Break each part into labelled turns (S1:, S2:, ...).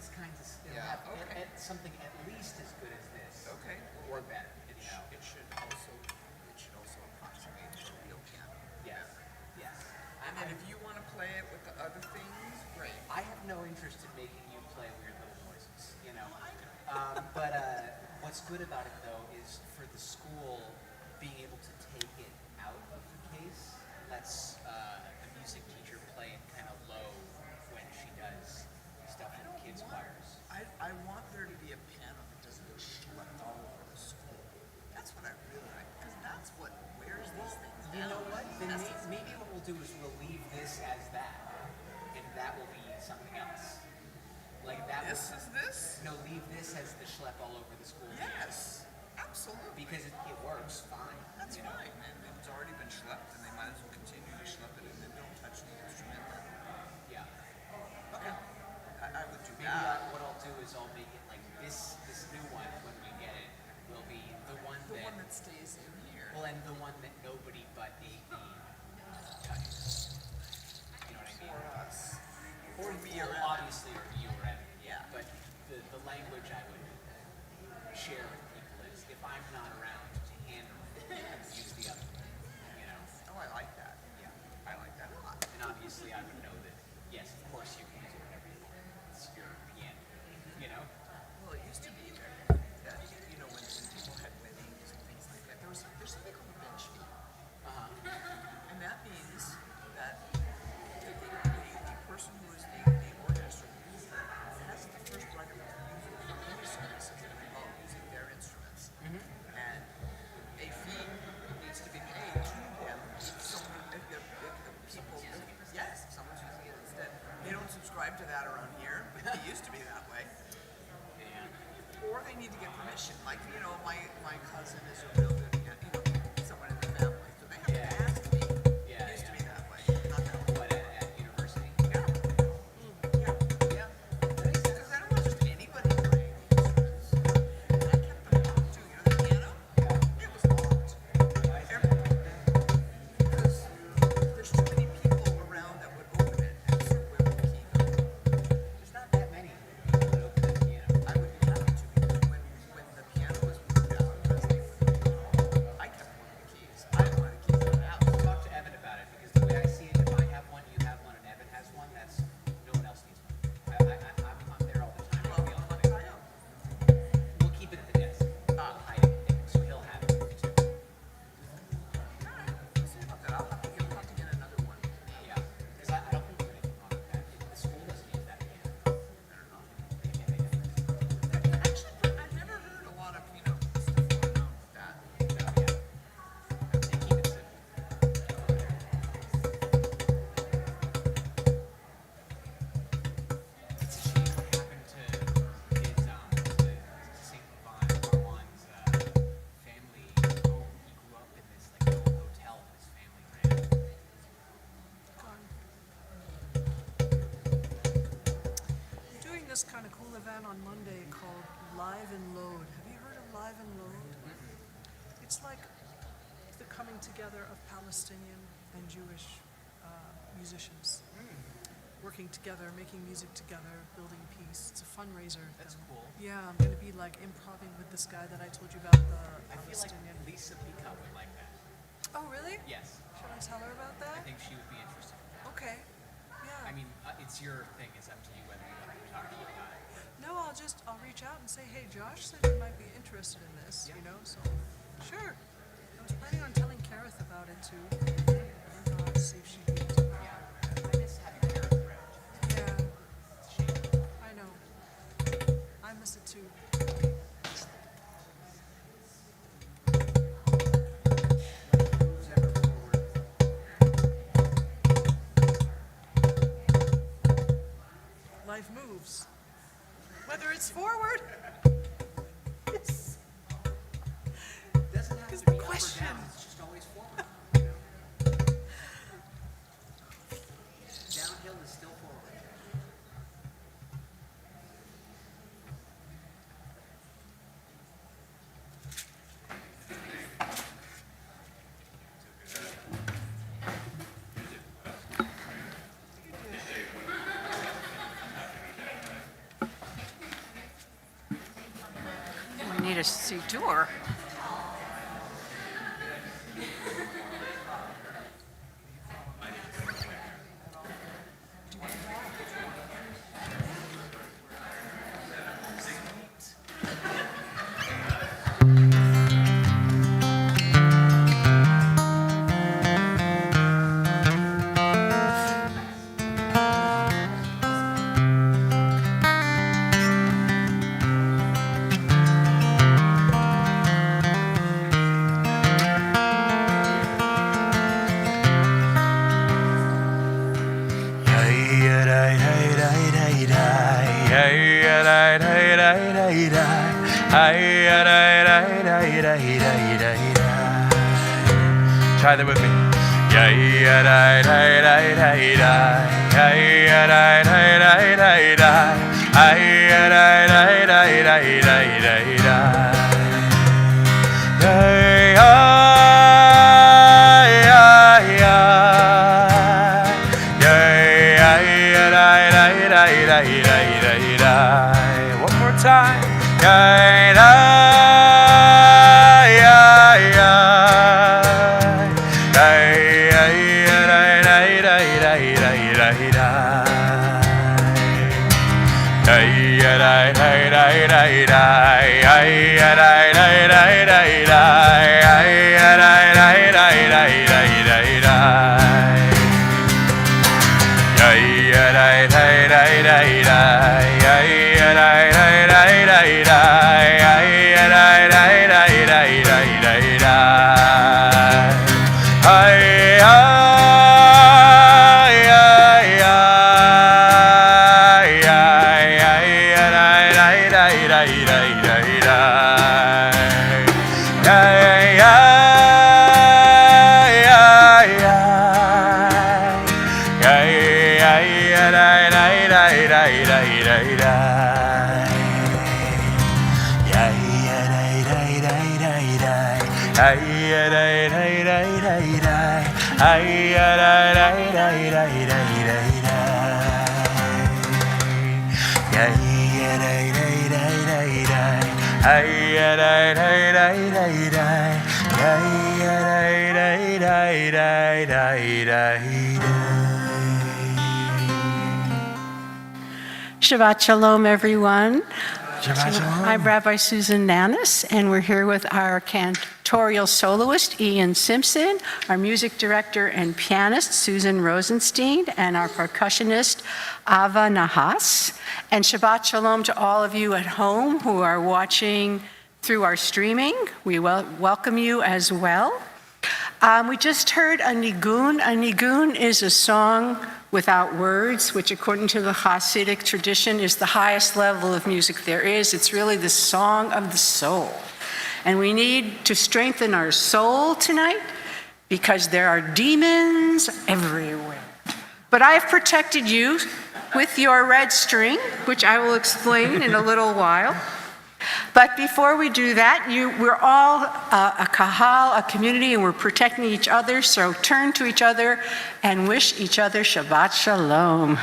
S1: these kinds of, it'll
S2: Yeah,
S1: have
S2: okay.
S1: something at least as good as this.
S2: Okay.
S1: Or better. Anyhow.
S2: It should also approximate the real piano.
S1: Yes. Yes.
S2: And then if you want to play it with the other things, great.
S1: I have no interest in making you play weird little noises, you know. But what's good about it though is for the school being able to take it out of the case lets the music teacher play it kind of low when she does stuff in kids choirs.
S2: I want there to be a piano that doesn't schlep all over the school. That's what I really like, because that's what wears these things down.
S1: You know what? Then maybe what we'll do is we'll leave this as that, and that will be something else. Like that.
S2: This is this?
S1: No, leave this as the schlep all over the school.
S2: Yes, absolutely.
S1: Because it works fine.
S2: That's fine, and it's already been schlepped, and they might as well continue to schlep it, and then don't touch the instrument.
S1: Yeah.
S2: Okay. I would do
S1: Maybe
S2: that.
S1: what I'll do is I'll make it like this new one when we get it will be the one
S2: that stays in here.
S1: Well, and the one that nobody but AB touches. You know what I mean?
S2: For us.
S1: Or
S2: me
S1: well,
S2: or Evan.
S1: obviously, or you or Evan.
S2: Yeah.
S1: But the language I would share with people is if I'm not around to handle it, use the other. You know?
S2: Oh, I like that.
S1: Yeah.
S2: I like that a lot.
S1: And obviously, I would know that. Yes, of course you can use it whenever you want. It's your piano. You know?
S2: Well, it used to be that you know, when people had weddings and things like that, there's something called a bench fee. And that means that the person who is the orchestra user has the first right of refusal for any services that involve using their instruments. And a fee needs to be paid to them if the people, yes, if someone's using it instead. They don't subscribe to that around here, but it used to be that way. Or they need to get permission. Like, you know, my cousin is a real good pianist, you know, someone in the family. So they have to ask me.
S1: Yeah,
S2: It used to
S1: yeah.
S2: be that way. Not that way.
S1: But at university?
S2: Yeah. Yeah.
S1: That makes sense.
S2: Because I don't want just anybody playing the instruments. And I kept them locked too. You know, the piano? It was locked. Because there's too many people around that would open it. And so where would we keep them?
S1: There's not that many people that open the piano.
S2: I would be happy to, because when the piano was moved out, I kept one of the keys. I didn't want to keep it out.
S1: Talk to Evan about it because the way I see it, if I have one, you have one, and Evan has one, that's no one else needs one. I'm there all the time.
S2: Well,
S1: I'll be on
S2: I'll
S1: the
S2: try out.
S1: We'll keep it at the desk. I'll hide it, so he'll have it too.
S2: I'll have to get another one.
S1: Yeah, because I don't think there's anything wrong with that. The school doesn't use that piano.
S2: I don't know.
S1: They can't make it.
S2: Actually, I've never heard a lot of, you know, stuff going on with that.
S1: No, yeah. They keep it simple. It's a shame what happened to his, to St. Levine, Armand's family home. He grew up in this like little hotel his family ran.
S3: Doing this kind of cool event on Monday called Live and Load. Have you heard of Live and Load? It's like the coming together of Palestinian and Jewish musicians working together, making music together, building peace. It's a fundraiser.
S1: That's
S3: thing.
S1: cool.
S3: Yeah, I'm going to be like improving with this guy that I told you about, the
S1: I feel like
S3: Palestinian.
S1: Lisa Pica would like that.
S3: Oh, really?
S1: Yes,
S3: Should I tell her about
S1: I
S3: that?
S1: think she would be interested.
S3: Okay. Yeah.
S1: I mean, it's your thing. It's up to you whether you want to talk to her about it.
S3: No, I'll reach out and say, hey, Josh said you might be interested in this, you know, so, sure. I was planning on telling Kareth about it too. See if she'd be into it.
S1: Yeah, I miss having Karen around.
S3: Yeah,
S1: It's a shame.
S3: I know. I miss it too.
S1: Who's ever forward?
S3: Life moves. Whether it's forward. Yes.
S1: Doesn't have
S3: Because
S1: to
S3: the
S1: be up or
S3: question-
S1: down. It's just always forward. You know? Downhill is still forward.
S3: to see tour.
S4: Try that with me. One more time.
S5: Shabbat Shalom, everyone.
S4: Shabbat Shalom.
S5: I'm Rabbi Susan Nanus, and we're here with our Cantorial soloist, Ian Simpson, our music director and pianist, Susan Rosenstein, and our percussionist, Ava Nahas. And Shabbat Shalom to all of you at home who are watching through our streaming. We welcome you as well. We just heard a nigun. A nigun is a song without words, which according to the Hasidic tradition is the highest level of music there is. It's really the song of the soul. And we need to strengthen our soul tonight because there are demons everywhere. But I have protected you with your red string, which I will explain in a little while. But before we do that, we're all a kahal, a community, and we're protecting each other, so turn to each other and wish each other Shabbat Shalom.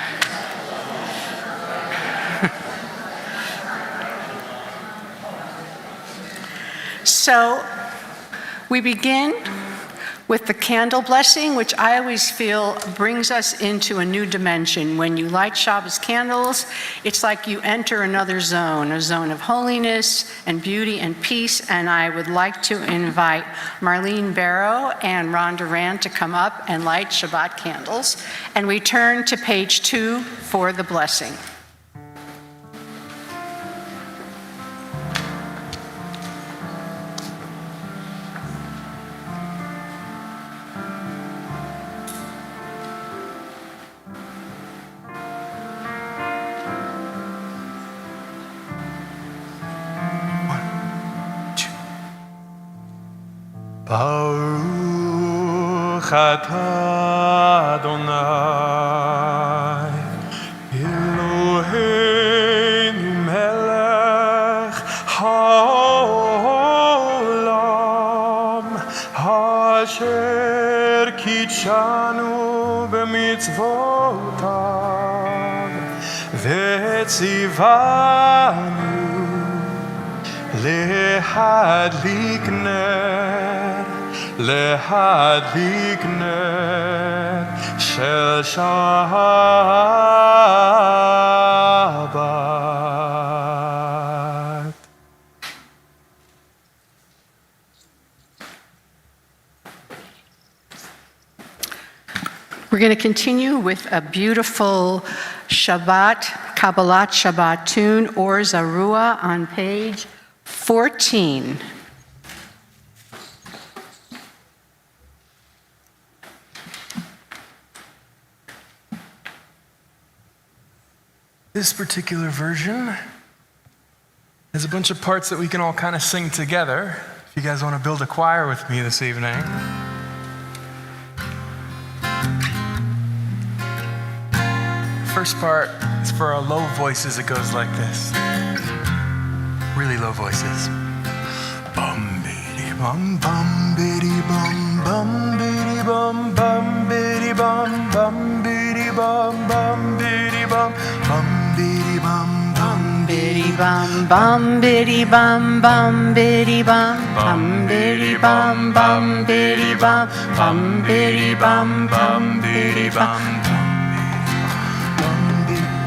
S5: So we begin with the candle blessing, which I always feel brings us into a new dimension. When you light Shabbos candles, it's like you enter another zone, a zone of holiness and beauty and peace. And I would like to invite Marlene Barrow and Rhonda Rand to come up and light Shabbat candles. And we turn to page 2 for the blessing.
S4: Baruch atah Adonai Eloheinu melech haolam asher kitshanu b'mitzvotav v'tzivanu להדליק נר של שבת.
S5: We're going to continue with a beautiful Shabbat, Kabbalat Shabbat tune, Or Zarua, on page 14.
S6: This particular version has a bunch of parts that we can all kind of sing together. If you guys want to build a choir with me this evening. First part is for our low voices. It goes like this. Really low voices. Bum biddy bum bum biddy bum bum biddy bum bum biddy bum bum biddy bum bum biddy bum bum biddy bum bum
S5: Biddy bum bum biddy bum bum biddy bum bum biddy bum bum biddy bum bum biddy bum bum biddy bum.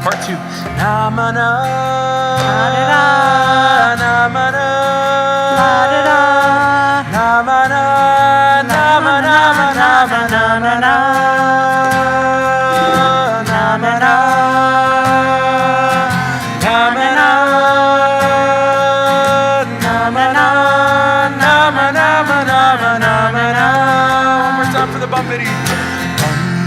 S6: Part two. Namana,
S5: La-da-da,
S6: namana,
S5: la-da-da,
S6: namana, namana, namana, namana, namana, namana, namana, namana, namana. One more time for the bumpity.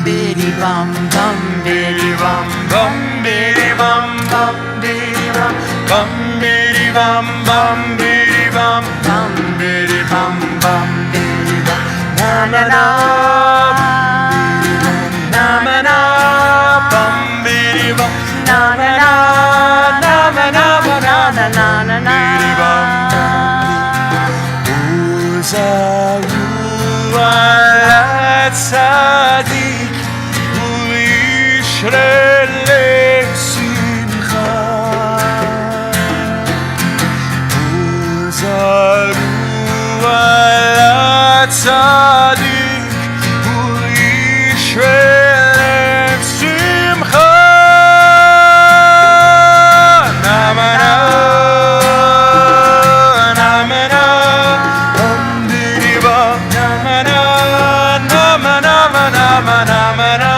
S5: biddy bum bum biddy bum
S6: Bum biddy bum bum biddy bum bum biddy bum bum biddy bum bum biddy bum bum biddy bum na na na na na na bum biddy bum na na na na na na na na na na biddy bum Uzaru alat sadik ulishre simcha Uzaru alat sadik ulishre simcha Namana namana bum biddy bum namana namana namana namana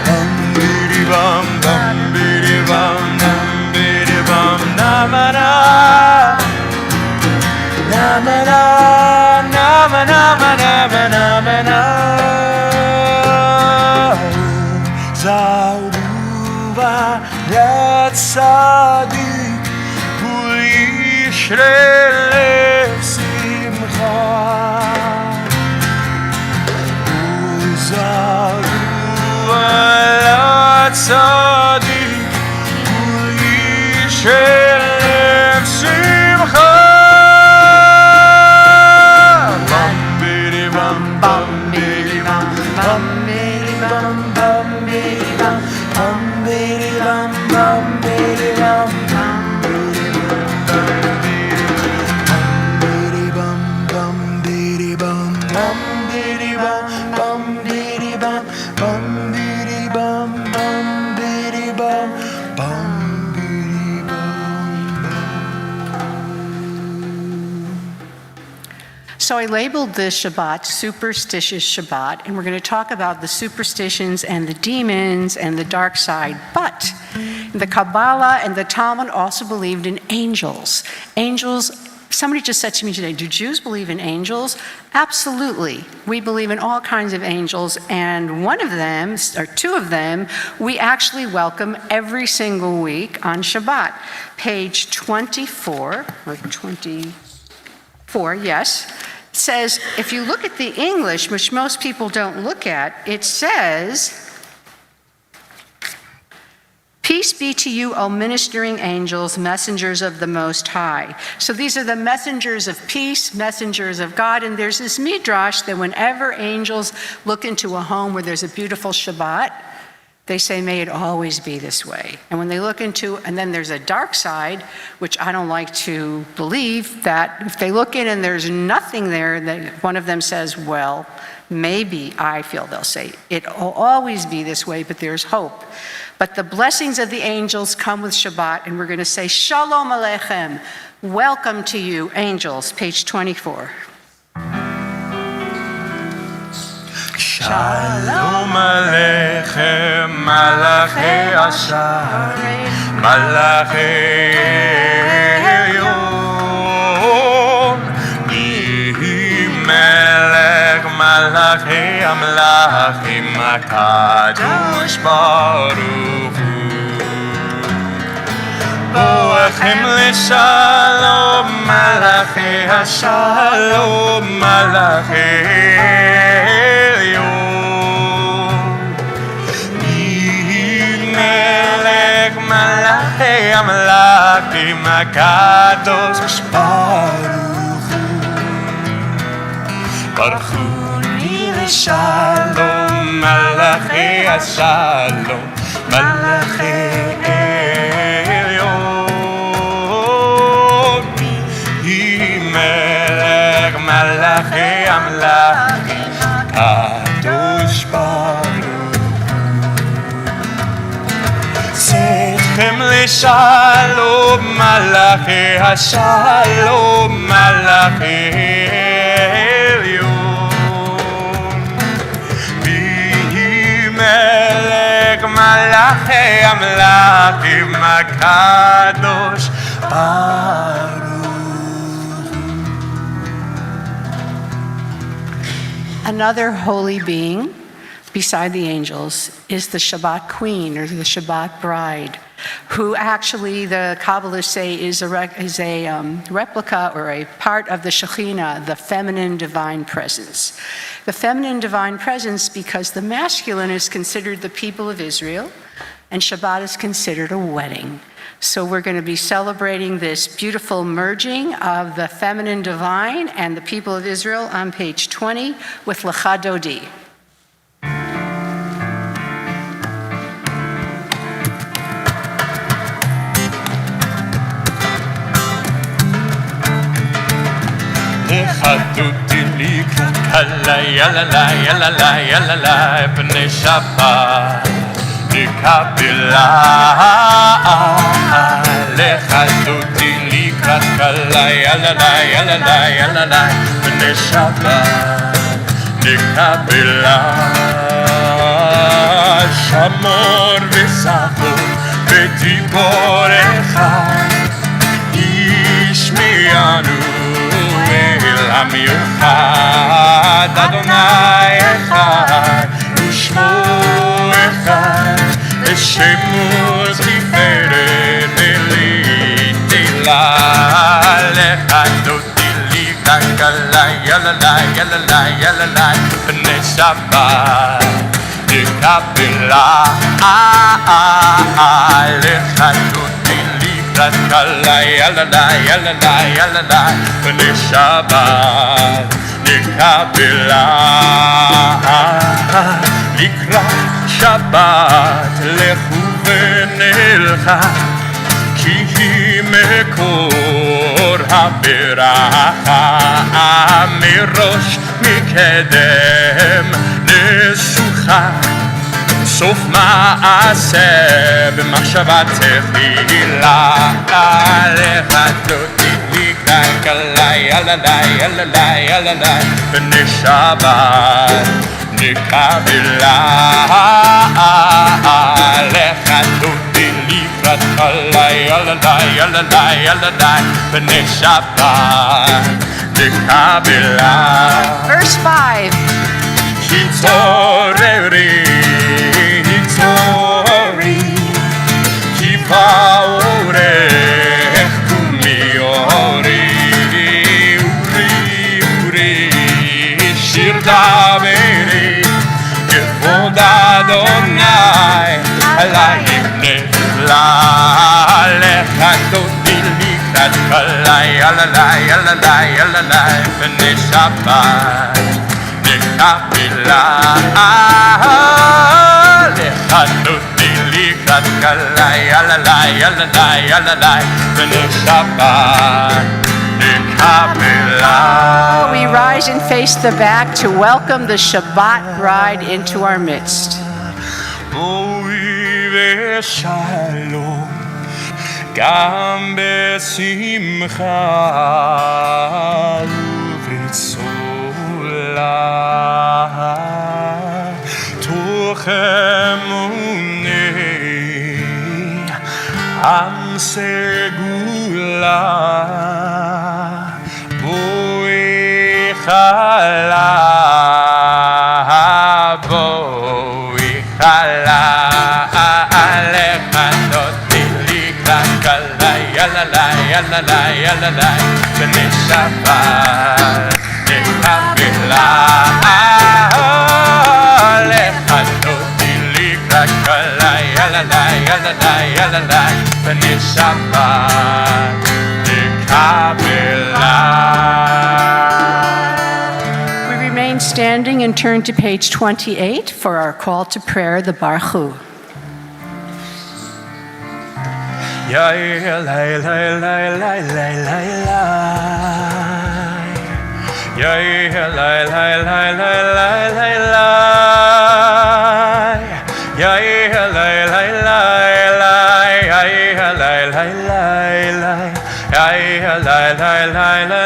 S6: bum biddy bum namana namana namana namana Zaruva Yatsadik Ulishre Simcha Zaruva Yatsadik Ulishre Simcha Bum biddy bum bum biddy bum bum biddy bum bum biddy bum bum biddy bum bum biddy bum bum biddy bum bum biddy bum bum biddy bum bum biddy bum bum biddy bum bum biddy bum bum biddy
S5: So I labeled this Shabbat Superstitious Shabbat, and we're going to talk about the superstitions and the demons and the dark side. But the Kabbalah and the Talmud also believed in angels. Angels, somebody just said to me today, do Jews believe in angels? Absolutely. We believe in all kinds of angels, and one of them, or two of them, we actually welcome every single week on Shabbat. Page 24, or 24, yes, says, if you look at the English, which most people don't look at, it says, "Peace be to you, O ministering angels, messengers of the Most High." So these are the messengers of peace, messengers of God, and there's this midrash that whenever angels look into a home where there's a beautiful Shabbat, They say, may it always be this way. And when they look into, and then there's a dark side, which I don't like to believe, that if they look in and there's nothing there, that one of them says, well, maybe, I feel they'll say, it will always be this way, but there's hope. But the blessings of the angels come with Shabbat, and we're going to say, Shalom Aleichem, welcome to you, angels, page 24.
S4: Shalom Aleichem, Malachi Asher, Malachi Elyon, Yehi Melech Malachi Amlachim HaKadosh Baruch Hu. Boachem Leshalom, Malachi Hashalom, Malachi Amlachim HaKadosh Baruch Hu. Baruchuni Leshalom, Malachi Hashalom, Malachi Elyon. Melech Malachi Amlachim HaKadosh Baruch Hu. Sechem Leshalom, Malachi Hashalom, Malachi Elyon. Vihi Melech Malachi Amlachim HaKadosh Baruch.
S5: Another holy being beside the angels is the Shabbat queen, or the Shabbat bride, who actually the Kabbalists say is a replica or a part of the Shekhinah, the feminine divine presence. The feminine divine presence because the masculine is considered the people of Israel, and Shabbat is considered a wedding. So we're going to be celebrating this beautiful merging of the feminine divine and the people of Israel on page 20 with Lecha Dodi.
S4: Lecha Dodi likrat kala, yalala, yalala, yalala, b'nei Shabbat. Nikabila, Lecha Dodi likrat kala, yalala, yalala, yalala, b'nei Shabbat. Nikabila, Shamor v'sachor v'diborecha, Yishme'anu el hamiuchad, Adonai echad, U'shmo echad. Shemuz Tiferet Elitila, Lecha Dodi likrat kala, yalala, yalala, yalala, b'nei Shabbat. Nikabila, Lecha Dodi likrat kala, yalala, yalala, yalala, b'nei Shabbat. Nikabila, likrat Shabbat lechu v'nelcha, ki hi mekor haberacha, merosh mikedem nesucha, sof ma'aseh b'machshavat tefila, lecha dodi likrat kala, yalala, yalala, yalala, b'nei Shabbat. Nikabila, Lecha Dodi likrat kala, yalala, yalala, yalala, b'nei Shabbat. Nikabila.
S5: Verse 5.
S4: Hitoreri, hitori, kipaorech kumiori, uri, shir daveri. Kevod Adonai, Alayim nefla, Lecha Dodi likrat kala, yalala, yalala, yalala, b'nei Shabbat. Nikabila, Lecha Dodi
S5: We rise and face the back to welcome the Shabbat bride into our midst.
S4: גם בשמחה ובצולה תוך אמוני עם סגולה בואי חלה בואי חלה בנשבת נקבלה לחנותי לקראת קלה בנשבת נקבלה.
S5: We remain standing and turn to page 28 for our call to prayer, the Baruch Hu.
S4: Ya la la la la la la la. Ya la la la la la la la. Ya la la la la. Ya la la la la. Ya la la la la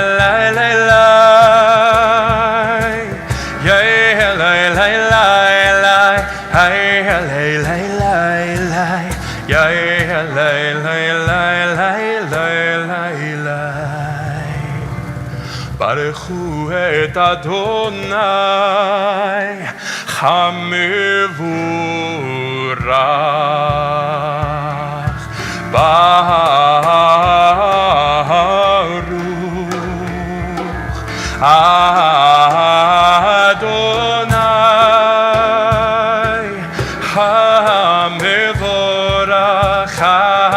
S4: la la. Ya la la la la. Ya la la la la. Ya la la la la la la. Baruch Hu et Adonai Hamevurach Baruch Adonai Hamevurach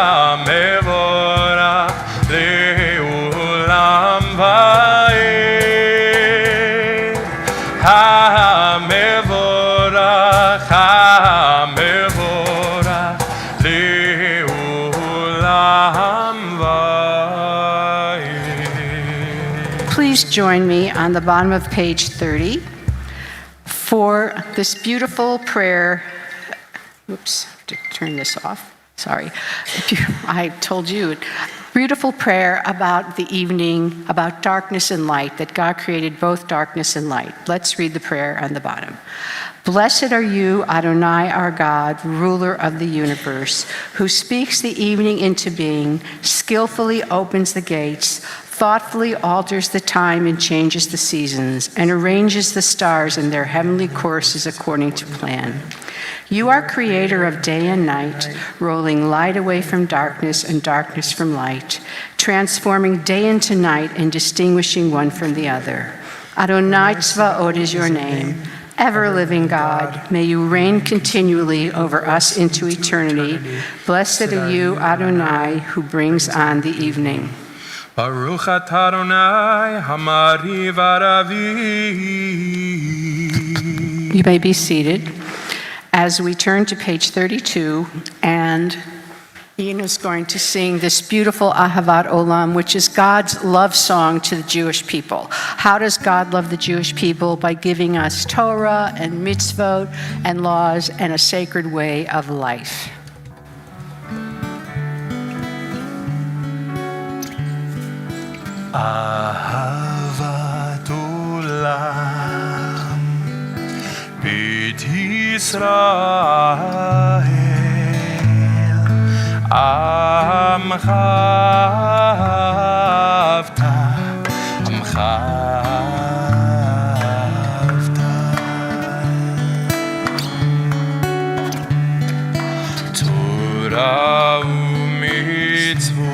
S4: Hamevurach Le'olam va'ed Hamevurach Hamevurach Le'olam va'ed.
S5: Please join me on the bottom of page 30 for this beautiful prayer. Oops, I have to turn this off. Sorry. I told you. Beautiful prayer about the evening, about darkness and light, that God created both darkness and light. Let's read the prayer on the bottom. Blessed are you, Adonai, our God, ruler of the universe, who speaks the evening into being, skillfully opens the gates, thoughtfully alters the time and changes the seasons, and arranges the stars in their heavenly courses according to plan. You are creator of day and night, rolling light away from darkness and darkness from light, transforming day into night and distinguishing one from the other. Adonai Tzvaot is your name. Ever-living God, may you reign continually over us into eternity. Blessed are you, Adonai, who brings on the evening.
S4: Baruch atah Adonai Hamari v'aravi.
S5: You may be seated. As we turn to page 32, and Ian is going to sing this beautiful Ahavat Olam, which is God's love song to the Jewish people. How does God love the Jewish people? By giving us Torah and mitzvot and laws and a sacred way of life.
S4: Ahavat Olam Beit Yisrael Amcha Avta Amcha Avta Torah u'mitzvot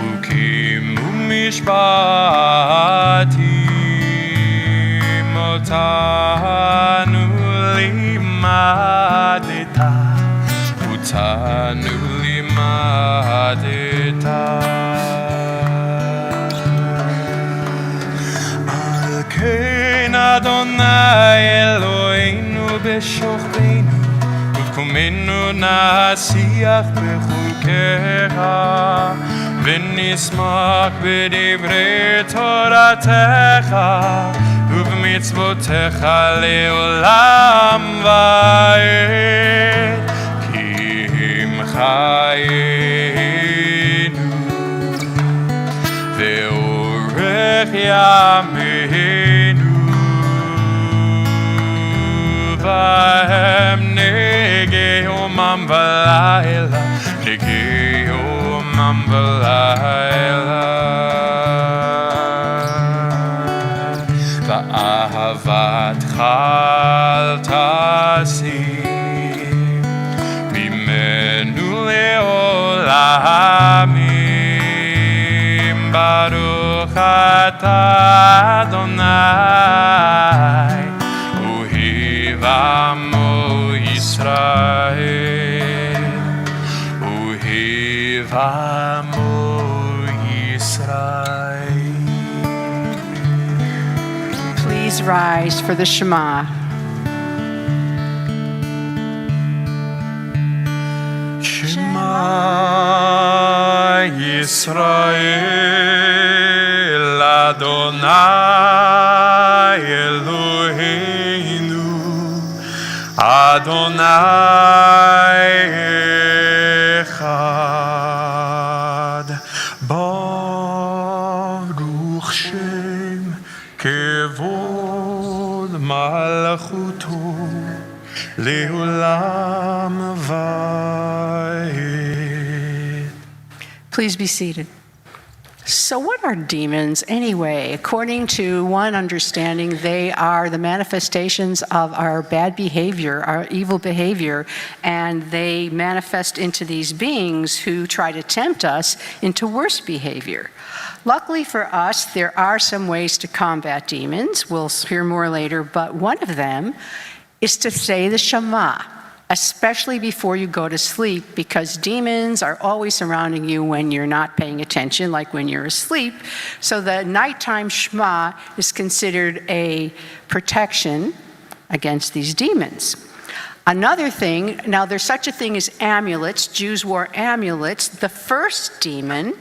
S4: Ukim u'mishpatim Otanu limadeta Otanu limadeta Al kein Adonai Eloheinu b'shochbeinu ומנו נשיח בחוקיך ונשמח בדברי תורתך ובמצוותיך לעולם ועד כי הם חיינו ואורך ימינו והם נגי יומם ולילה נגי יומם ולילה ואהבתך אל תסיר ממנו לעולמים ברוך אתה אדוני אוהב עמו ישראל אוהב עמו ישראל.
S5: Please rise for the Shema.
S4: Shema Yisrael Adonai Eloheinu Adonai Echad Baruch Shem Kevod Malchuto Leolam Vayed.
S5: Please be seated. So what are demons anyway? According to one understanding, they are the manifestations of our bad behavior, our evil behavior, and they manifest into these beings who try to tempt us into worse behavior. Luckily for us, there are some ways to combat demons. We'll hear more later, but one of them is to say the Shema, especially before you go to sleep, because demons are always surrounding you when you're not paying attention, like when you're asleep. So the nighttime Shema is considered a protection against these demons. Another thing, now there's such a thing as amulets. Jews wore amulets. The first demon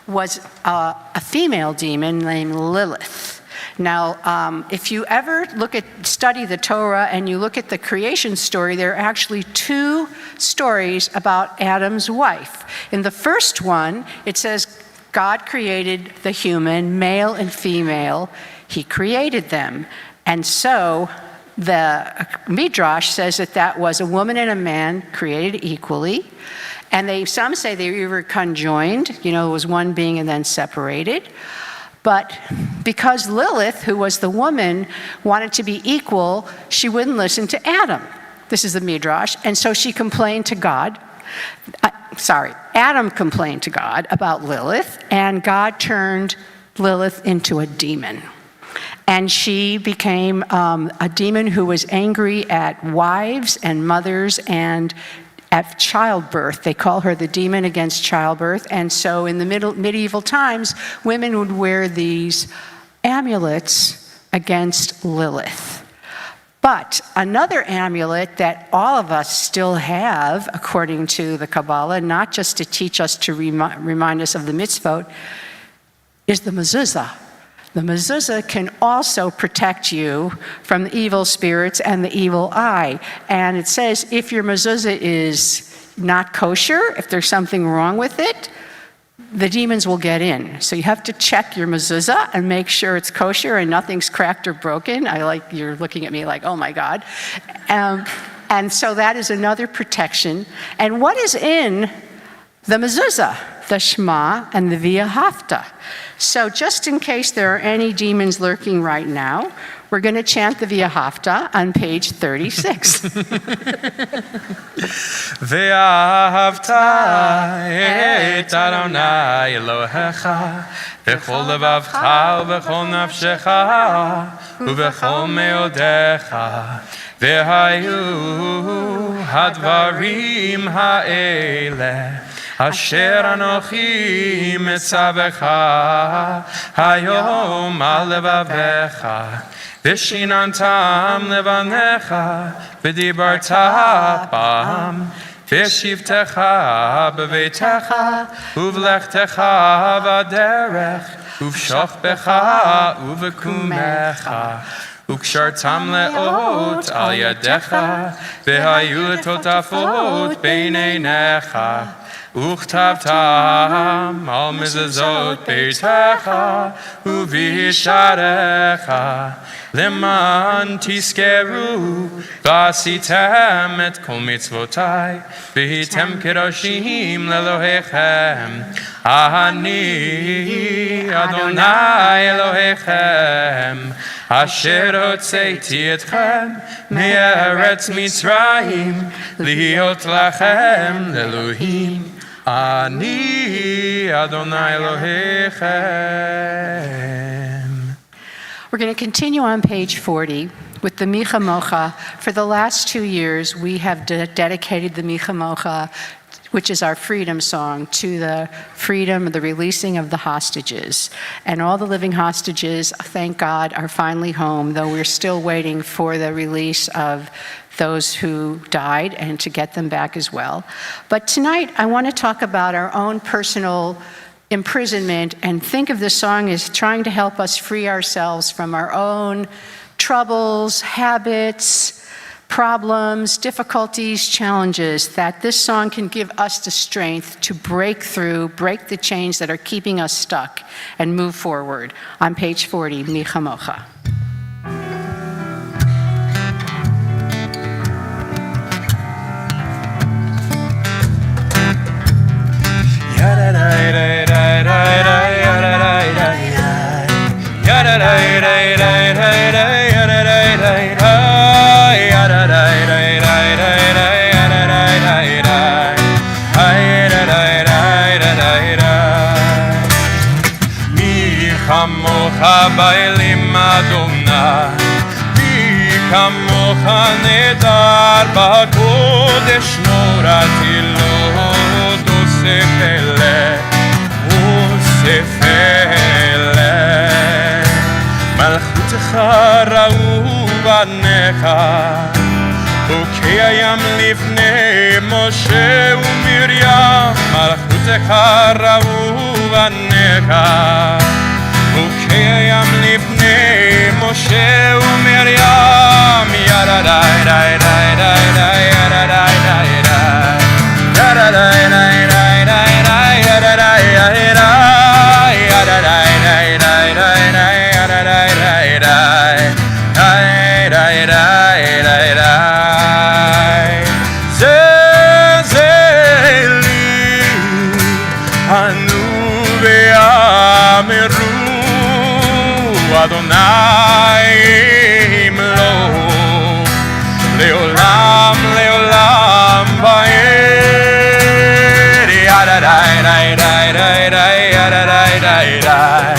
S5: was a female demon named Lilith. Now, if you ever study the Torah and you look at the creation story, there are actually two stories about Adam's wife. In the first one, it says God created the human, male and female. He created them. And so the Midrash says that that was a woman and a man created equally. And some say they were conjoined, it was one being and then separated. But because Lilith, who was the woman, wanted to be equal, she wouldn't listen to Adam. This is the Midrash. And so she complained to God. Adam complained to God about Lilith, and God turned Lilith into a demon. And she became a demon who was angry at wives and mothers and at childbirth. They call her the demon against childbirth. And so in the medieval times, women would wear these amulets against Lilith. But another amulet that all of us still have, according to the Kabbalah, not just to teach us to remind us of the mitzvot, is the mezuzah. The mezuzah can also protect you from the evil spirits and the evil eye. And it says if your mezuzah is not kosher, if there's something wrong with it, the demons will get in. So you have to check your mezuzah and make sure it's kosher and nothing's cracked or broken. You're looking at me like, oh my God. And so that is another protection. And what is in the mezuzah? The Shema and the V'ahavta. So just in case there are any demons lurking right now, we're going to chant the V'ahavta on page 36.
S4: Ve'ahavta et Adonai Elohecha b'chol levavcha u'b'chol nafshecha u'b'chol meodecha ve'hayu hadvarim ha'eleh אשר אנוכי מצווך היום על לבביך, ושיננתם לבניך, ודיברת בם, בשבתך בביתך, ובלכתך בדרך, ובשוכבך ובקומך, וקשרתם לאות על ידיך, והיו לטוטפות בין עיניך, וכתבתם על מזוזות ביתך ובשעריך, למען תזכרו ועשיתם את כל מצוותיי, והייתם קדושים לאלוהיכם. אני אדוני אלוהיכם, אשר הוצאתי אתכם מארץ מצרים, להיות לכם לאלוהים. אני אדוני אלוהיכם.
S5: We're going to continue on page 40 with the Micha Mocha. For the last 2 years, we have dedicated the Micha Mocha, which is our freedom song, to the freedom, the releasing of the hostages. And all the living hostages, thank God, are finally home, though we're still waiting for the release of those who died and to get them back as well. But tonight, I want to talk about our own personal imprisonment and think of this song as trying to help us free ourselves from our own troubles, habits, problems, difficulties, challenges, that this song can give us the strength to break through, break the chains that are keeping us stuck, and move forward. On page 40, Micha Mocha.
S4: Bailim Adonai, mi kamocha nedar b'kodesh norati lo osefele, osefele. Malchutecha ra'u banecha, ukayam lifnei Moshe uMiriam. Malchutecha ra'u banecha, ukayam lifnei Moshe uMiriam. Yadadai dai dai dai dai yadadai dai dai yadadai dai dai dai dai yadadai dai dai yadadai dai dai dai dai yadadai dai dai dai dai dai dai. Zezeli anu ve'ameru Adonai imlo leolam leolam va'ed. Yadadai dai dai dai dai yadadai dai dai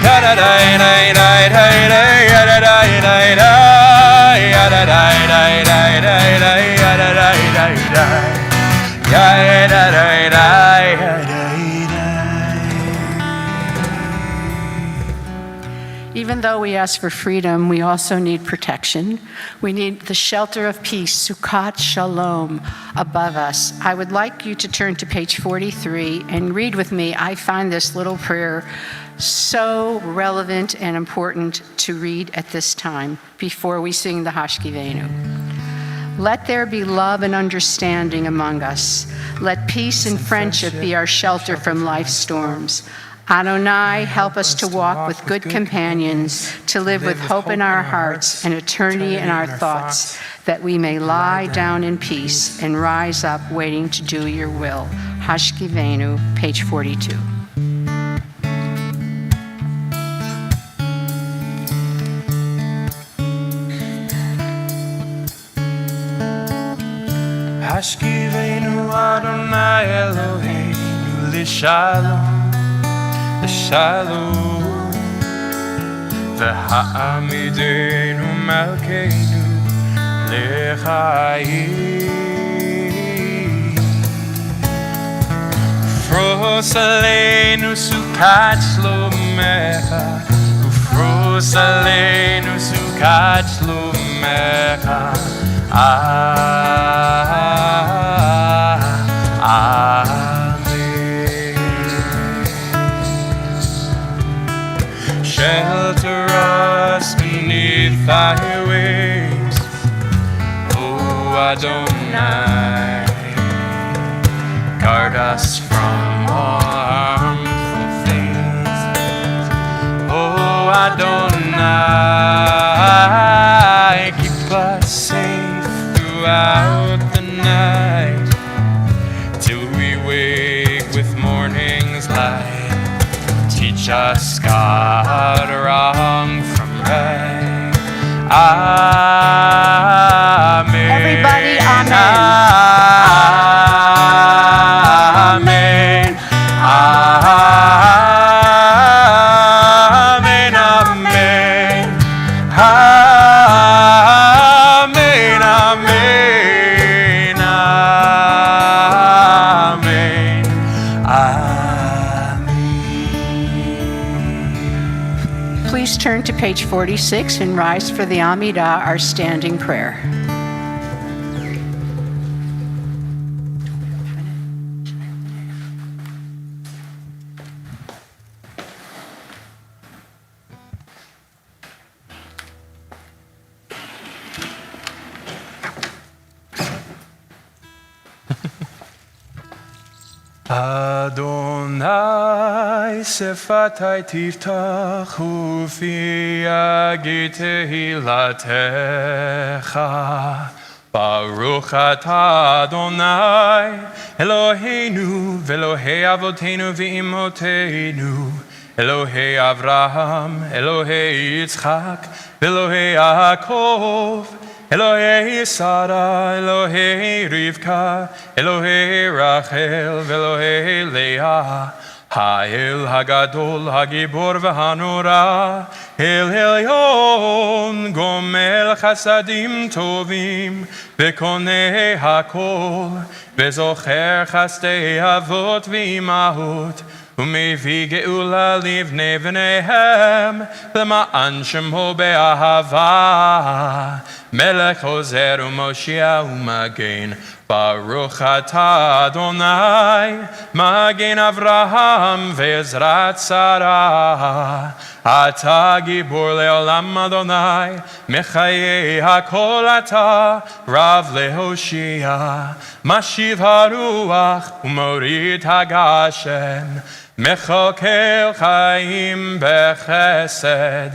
S4: yadadai dai dai dai dai yadadai dai dai yadadai dai dai dai dai yadadai dai dai yadadai dai dai.
S5: Even though we ask for freedom, we also need protection. We need the shelter of peace, Sukkot Shalom, above us. I would like you to turn to page 43 and read with me. I find this little prayer so relevant and important to read at this time before we sing the Hashkivenu. Let there be love and understanding among us. Let peace and friendship be our shelter from life's storms. Adonai, help us to walk with good companions, to live with hope in our hearts and eternity in our thoughts, that we may lie down in peace and rise up waiting to do your will. Hashkivenu, page 42.
S4: Hashkivenu Adonai Eloheinu l'shalom, l'shalom, v'ha'amidenu malkeinu l'chayim, ופרוס עלינו סוכת שלומך, ופרוס עלינו סוכת שלומך. Shelter us beneath thy wings, O Adonai. Guard us from all harmful things, O Adonai. Keep us safe throughout the night, till we wake with morning's light. Teach us, God, wrong from right. Amen.
S5: Everybody, amen.
S4: Amen. Amen. Amen. Amen. Amen. Amen.
S5: Please turn to page 46 and rise for the Amidah, our standing prayer.
S4: Adonai sefatai tiftach ufi yagi tehilatecha. Baruch atah Adonai Eloheinu v'Elohei avotenu v'imotenu, Elohei Avraham, Elohei Yitzchak, Elohei Yaakov, Elohei Sarah, Elohei Rivka, Elohei Rachel, Elohei Leah, Ha'el Hagadol, Hagibor v'Hanora, El Elyon, Gomel Chasadim Tovim, V'konei Hakol, V'zocher Chasdei Avot v'Imahot, ומביא גאולה לבני בניהם, למען שמו באהבה. מלך עוזר ומושיע ומגן, ברוך אתה אדוני, מגן אברהם ועזרת שרה. אתה גיבור לעולם אדוני, מחיי הכל אתה, רב להושיע. משיב הרוח ומוריד הגשם, מחוקר חיים בחסד,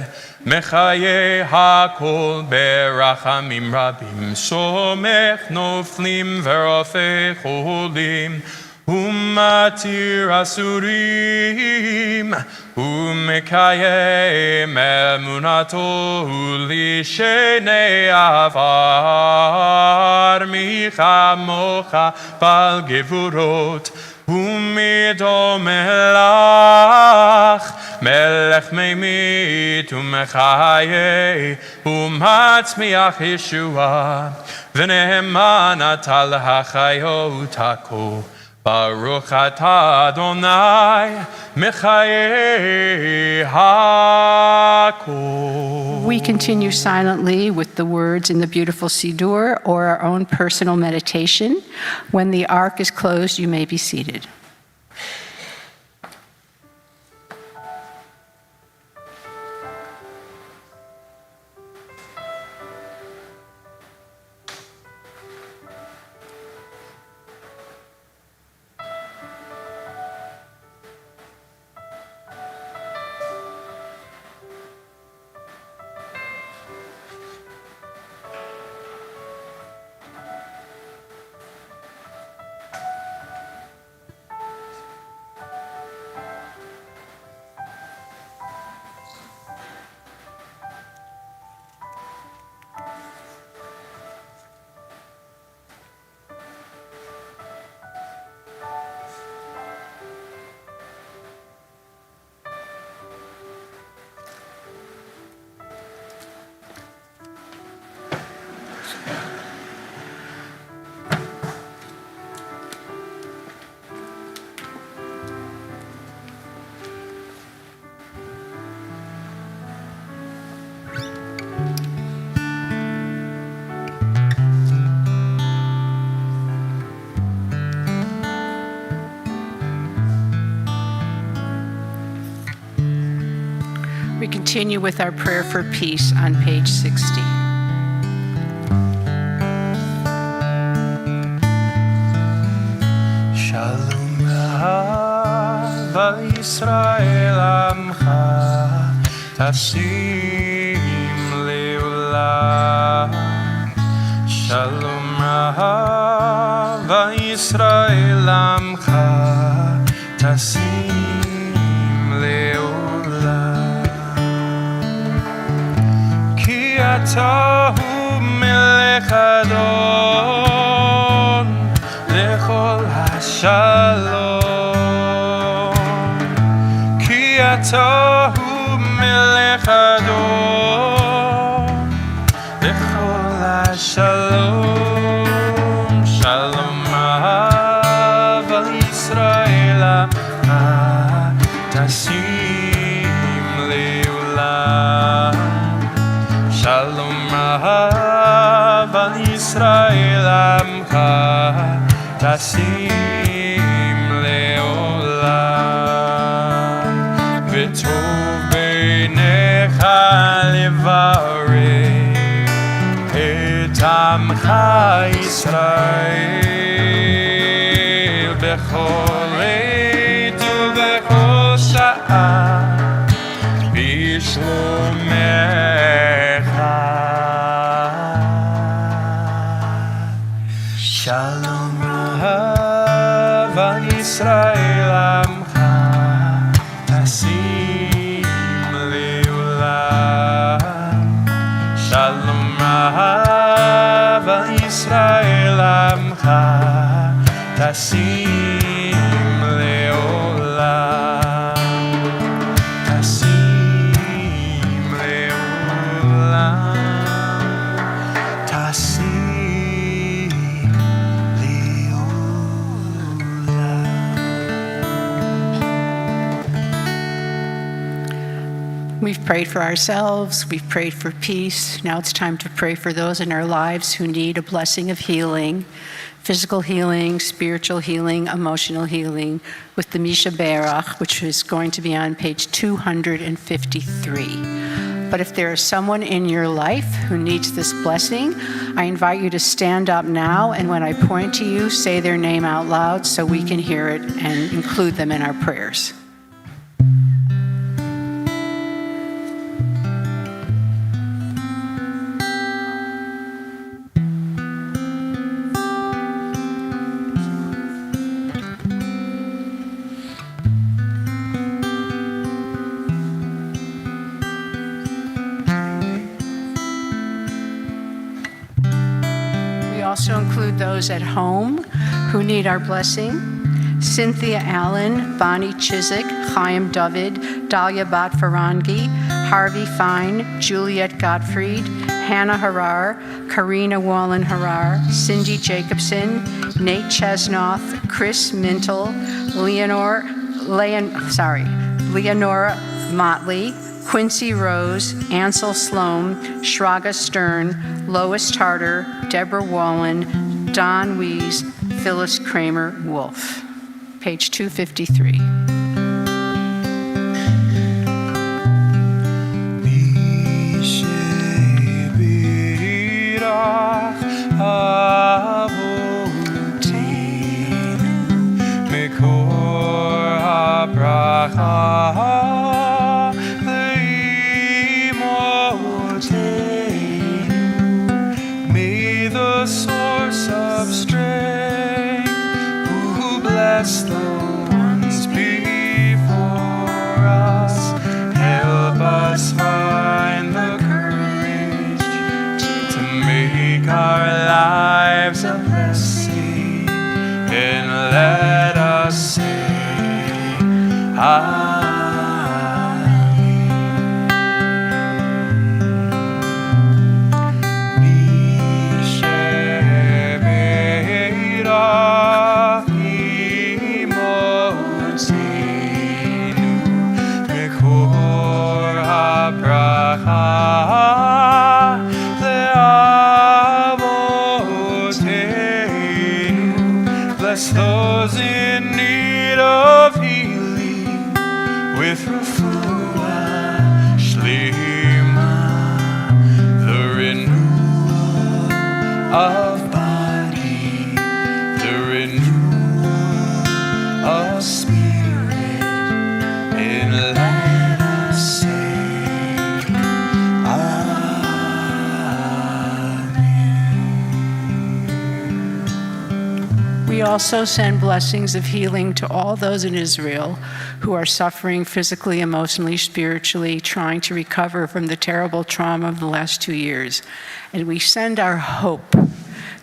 S4: מחיי הכל ברחמים רבים, סומך נופלים ורופא חולים, ומתיר אסורים, ומקיים אמונתו לשני עבר, מי כמוך בעל גבורות ומדו מלך, מלך ממית ומחיה ומצמיח ישועה, ונאמן אתה להחיות הכל. ברוך אתה אדוני מחיי הכל.
S5: We continue silently with the words in the beautiful Siddur or our own personal meditation. When the ark is closed, you may be seated. continue with our prayer for peace on page 60.
S6: Shalom Rava Yisrael Amcha Tashim Le'olam. Shalom Rava Yisrael Amcha Tashim Le'olam. Ki Ata Hu Melech Adon Lechol Shalom, ki ata hu melech Adon, lechol shalom, shalom Rav al Yisrael tasim le'olam, shalom Rav al Yisrael tasim le'olam, v'tov beinecha levarech et amcha Yisrael b'chol עת ובכל שעה בשלומך. Shalom Rav al Yisrael Amcha Tasim Le'olam. Shalom Rav al Yisrael Amcha Tasim Le'olam. Tasim Le'olam. Tasim.
S5: We've prayed for ourselves, we've prayed for peace. Now it's time to pray for those in our lives who need a blessing of healing, physical healing, spiritual healing, emotional healing, with the Misha Berach, which is going to be on page 253. But if there is someone in your life who needs this blessing, I invite you to stand up now, and when I point to you, say their name out loud so we can hear it and include them in our prayers. Also include those at home who need our blessing. Cynthia Allen, Bonnie Chiswick, Chaim David, Dahlia Bat Farangi, Harvey Fine, Juliet Gottfried, Hannah Harar, Karina Wallen Harar, Cindy Jacobson, Nate Chesnoth, Chris Mintle, Leonora Motley, Quincy Rose, Ansel Sloan, Shraga Stern, Lois Tarter, Deborah Wallen, Don Wees, Phyllis Kramer Wolf. Page 253.
S6: Bless the ones before us. Help us find the courage to make our lives a blessing, and let us say Amen. Bless those in need of healing with refuah,
S4: of body, the renewal of spirit, and let us say,
S5: We also send blessings of healing to all those in Israel who are suffering physically, emotionally, spiritually, trying to recover from the terrible trauma of the last 2 years. And we send our hope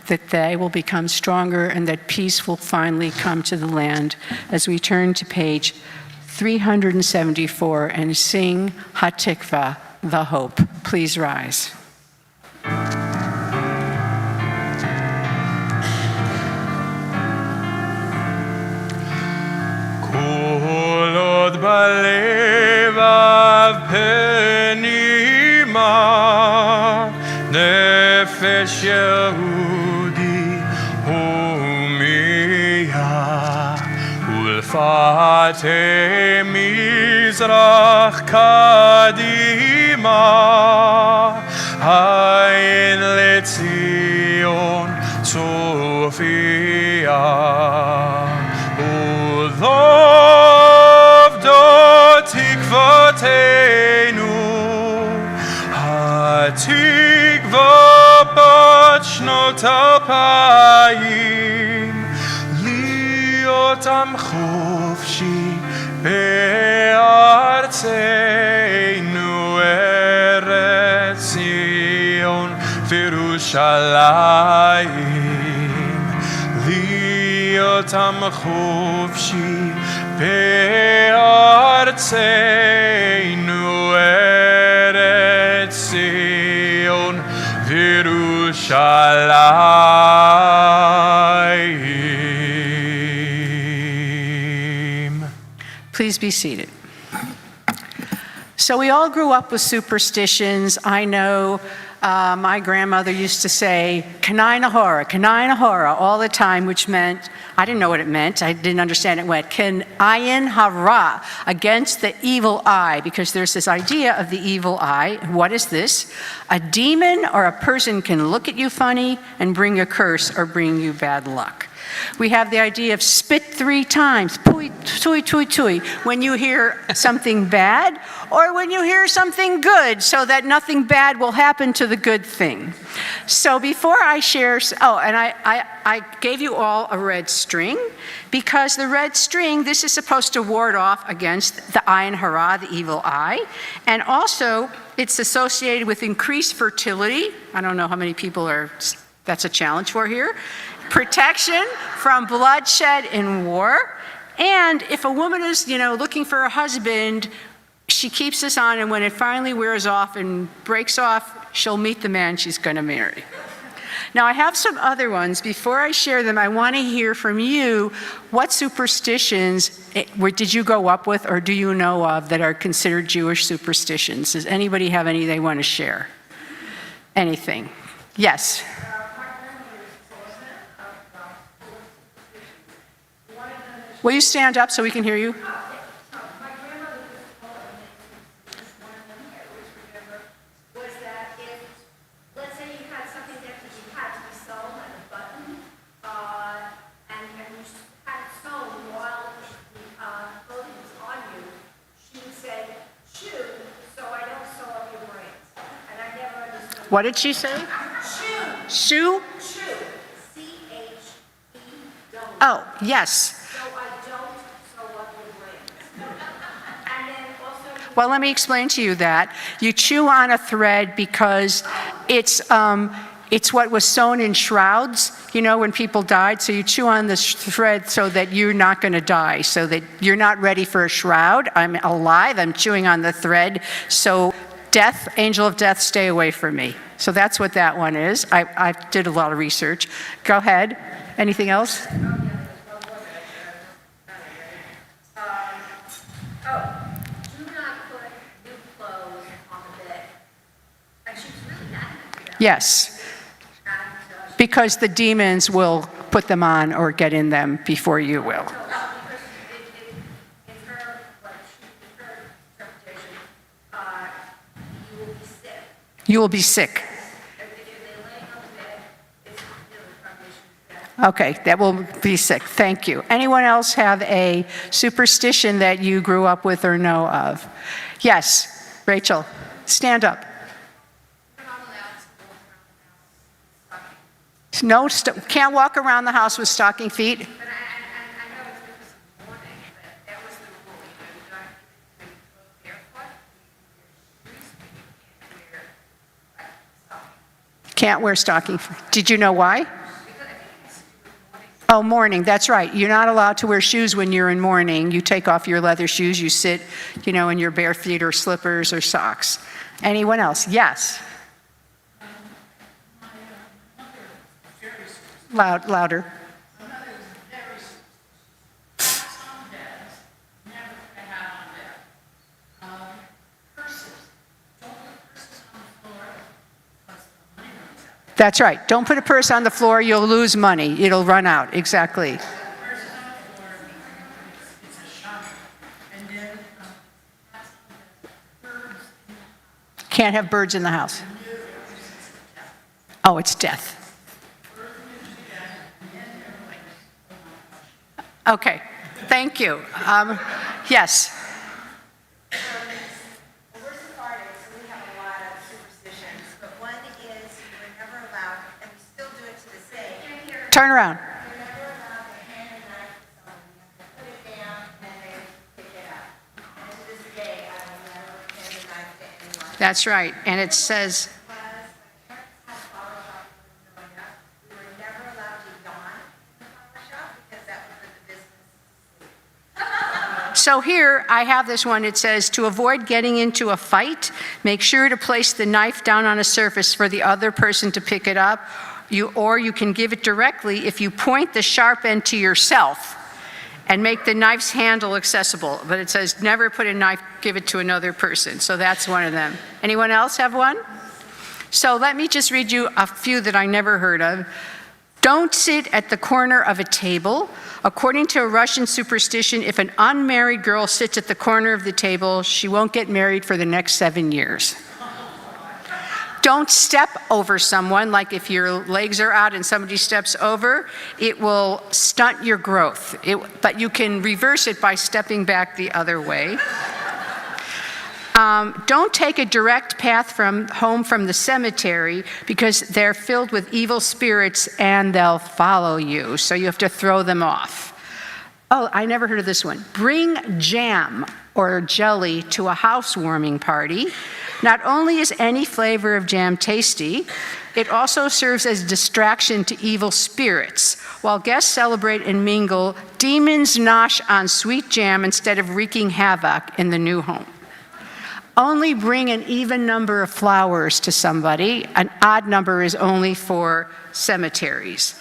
S5: that they will become stronger and that peace will finally come to the land as we turn to page 374 and sing Hatikva, the hope. Please rise.
S4: בלבב פנימה נפש יהודי הומיה ולפתי מזרח קדימה עין לציון צופיה תקוותנו, התקווה בת שנות 2000, להיות עם חופשי בארצנו, ארץ ציון וירושלים, להיות עם חופשי בארצנו, ארץ ציון וירושלים.
S5: Please be seated. So we all grew up with superstitions. I know my grandmother used to say, kanai nahora, all the time, which meant, I didn't know what it meant. I didn't understand it. Went, ayin hara, against the evil eye, because there's this idea of the evil eye. What is this? A demon or a person can look at you funny and bring a curse or bring you bad luck. We have the idea of spit 3 times, pui, tui, tui, tui, when you hear something bad or when you hear something good, so that nothing bad will happen to the good thing. So before I share, and I gave you all a red string, because the red string, this is supposed to ward off against the ayin hara, the evil eye, and also it's associated with increased fertility. I don't know how many people that's a challenge for here. Protection from bloodshed in war. And if a woman is, looking for a husband, she keeps this on, and when it finally wears off and breaks off, she'll meet the man she's going to marry. Now, I have some other ones. Before I share them, I want to hear from you, what superstitions did you grow up with or do you know of that are considered Jewish superstitions? Does anybody have any they want to share? Anything? Yes. Will you stand up so we can hear you? What did she say? Shoe. Shoe? C-H-E-W. Oh, yes. Well, let me explain to you that. You chew on a thread because it's what was sewn in shrouds, when people died. So you chew on this thread so that you're not going to die, so that you're not ready for a shroud. I'm alive, I'm chewing on the thread. So death, angel of death, stay away from me. So that's what that one is. I did a lot of research. Go ahead. Anything else? Yes, because the demons will put them on or get in them before you will. You will be sick. Okay, that will be sick. Thank you. Anyone else have a superstition that you grew up with or know of? Yes, Rachel, stand up. No, can't walk around the house with stocking feet. Can't wear stocking feet. Did you know why? Oh, mourning, that's right. You're not allowed to wear shoes when you're in mourning. You take off your leather shoes, you sit, in your bare feet or slippers or socks. Anyone else? Yes. Louder. That's right. Don't put a purse on the floor, you'll lose money. It'll run out. Exactly. Can't have birds in the house. Oh, it's death. Okay. Thank you. Yes. Turn around. That's right. And it says, so here I have this one. It says, to avoid getting into a fight, make sure to place the knife down on a surface for the other person to pick it up. Or you can give it directly if you point the sharp end to yourself and make the knife's handle accessible. But it says never put a knife, give it to another person. So that's one of them. Anyone else have one? So let me just read you a few that I never heard of. Don't sit at the corner of a table. According to a Russian superstition, if an unmarried girl sits at the corner of the table, she won't get married for the next 7 years. Don't step over someone, like if your legs are out and somebody steps over, it will stunt your growth. But you can reverse it by stepping back the other way. Don't take a direct path home from the cemetery because they're filled with evil spirits and they'll follow you. So you have to throw them off. Oh, I never heard of this one. Bring jam or jelly to a housewarming party. Not only is any flavor of jam tasty, it also serves as a distraction to evil spirits. While guests celebrate and mingle, demons nosh on sweet jam instead of wreaking havoc in the new home. Only bring an even number of flowers to somebody. An odd number is only for cemeteries.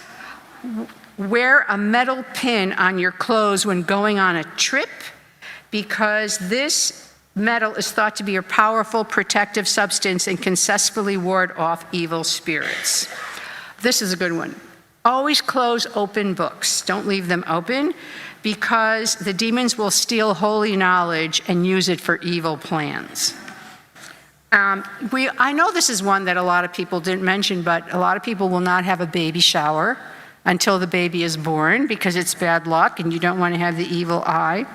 S5: Wear a metal pin on your clothes when going on a trip because this metal is thought to be a powerful protective substance and can successfully ward off evil spirits. This is a good one. Always close open books. Don't leave them open because the demons will steal holy knowledge and use it for evil plans. I know this is one that a lot of people didn't mention, but a lot of people will not have a baby shower until the baby is born because it's bad luck and you don't want to have the evil eye.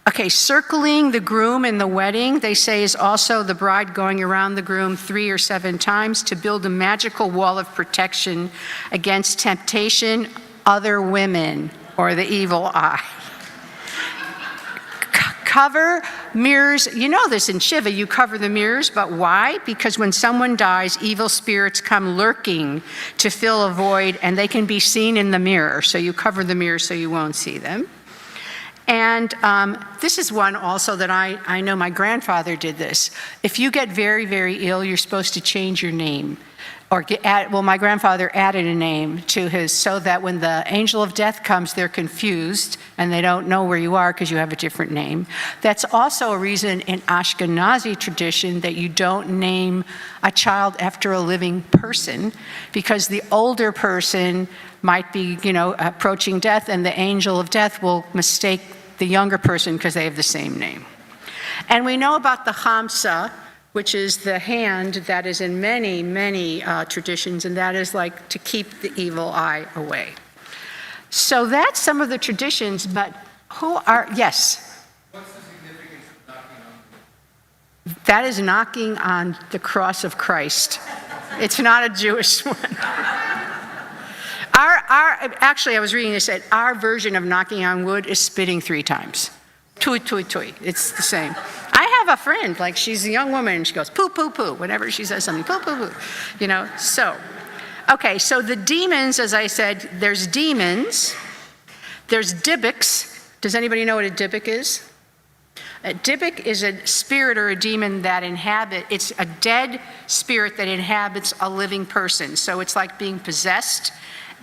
S5: Okay, circling the groom in the wedding, they say, is also the bride going around the groom 3 or 7 times to build a magical wall of protection against temptation, other women, or the evil eye. Cover mirrors. You know this in Shiva, you cover the mirrors, but why? Because when someone dies, evil spirits come lurking to fill a void, and they can be seen in the mirror, so you cover the mirror so you won't see them. And this is one also that I know my grandfather did this. If you get very, very ill, you're supposed to change your name. My grandfather added a name to his so that when the angel of death comes, they're confused and they don't know where you are because you have a different name. That's also a reason in Ashkenazi tradition that you don't name a child after a living person because the older person might be, approaching death and the angel of death will mistake the younger person because they have the same name. And we know about the Hamsa, which is the hand that is in many, many traditions, and that is like to keep the evil eye away. So that's some of the traditions, but yes?
S6: What's the significance of knocking on?
S5: That is knocking on the cross of Christ. It's not a Jewish one. Actually, I was reading this, said our version of knocking on wood is spitting 3 times. Tui, tui, tui. It's the same. I have a friend, like she's a young woman, and she goes, poo, poo, poo, whenever she says something, poo, poo, poo. You know, so. Okay, so the demons, as I said, there's demons. There's Dybbuks. Does anybody know what a Dybbuk is? A Dybbuk is a spirit or a demon that it's a dead spirit that inhabits a living person. So it's like being possessed,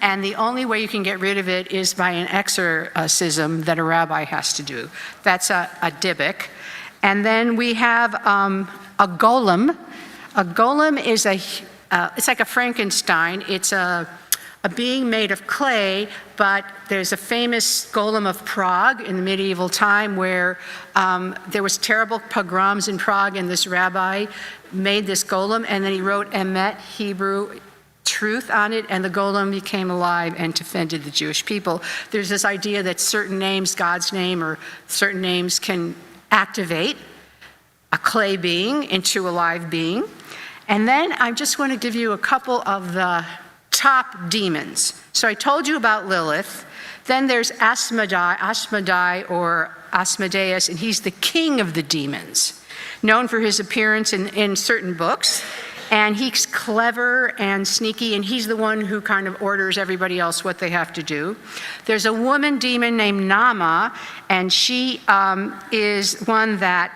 S5: and the only way you can get rid of it is by an exorcism that a rabbi has to do. That's a Dybbuk. And then we have a golem. A golem is it's like a Frankenstein. It's a being made of clay, but there's a famous golem of Prague in the medieval time where there was terrible pogroms in Prague, and this rabbi made this golem, and then he wrote Emet, Hebrew truth on it, and the golem became alive and defended the Jewish people. There's this idea that certain names, God's name or certain names, can activate a clay being into a live being. And then I just want to give you a couple of the top demons. So I told you about Lilith. Then there's Asmodai or Asmodeus, and he's the king of the demons, known for his appearance in certain books. And he's clever and sneaky, and he's the one who kind of orders everybody else what they have to do. There's a woman demon named Nama, and she is one that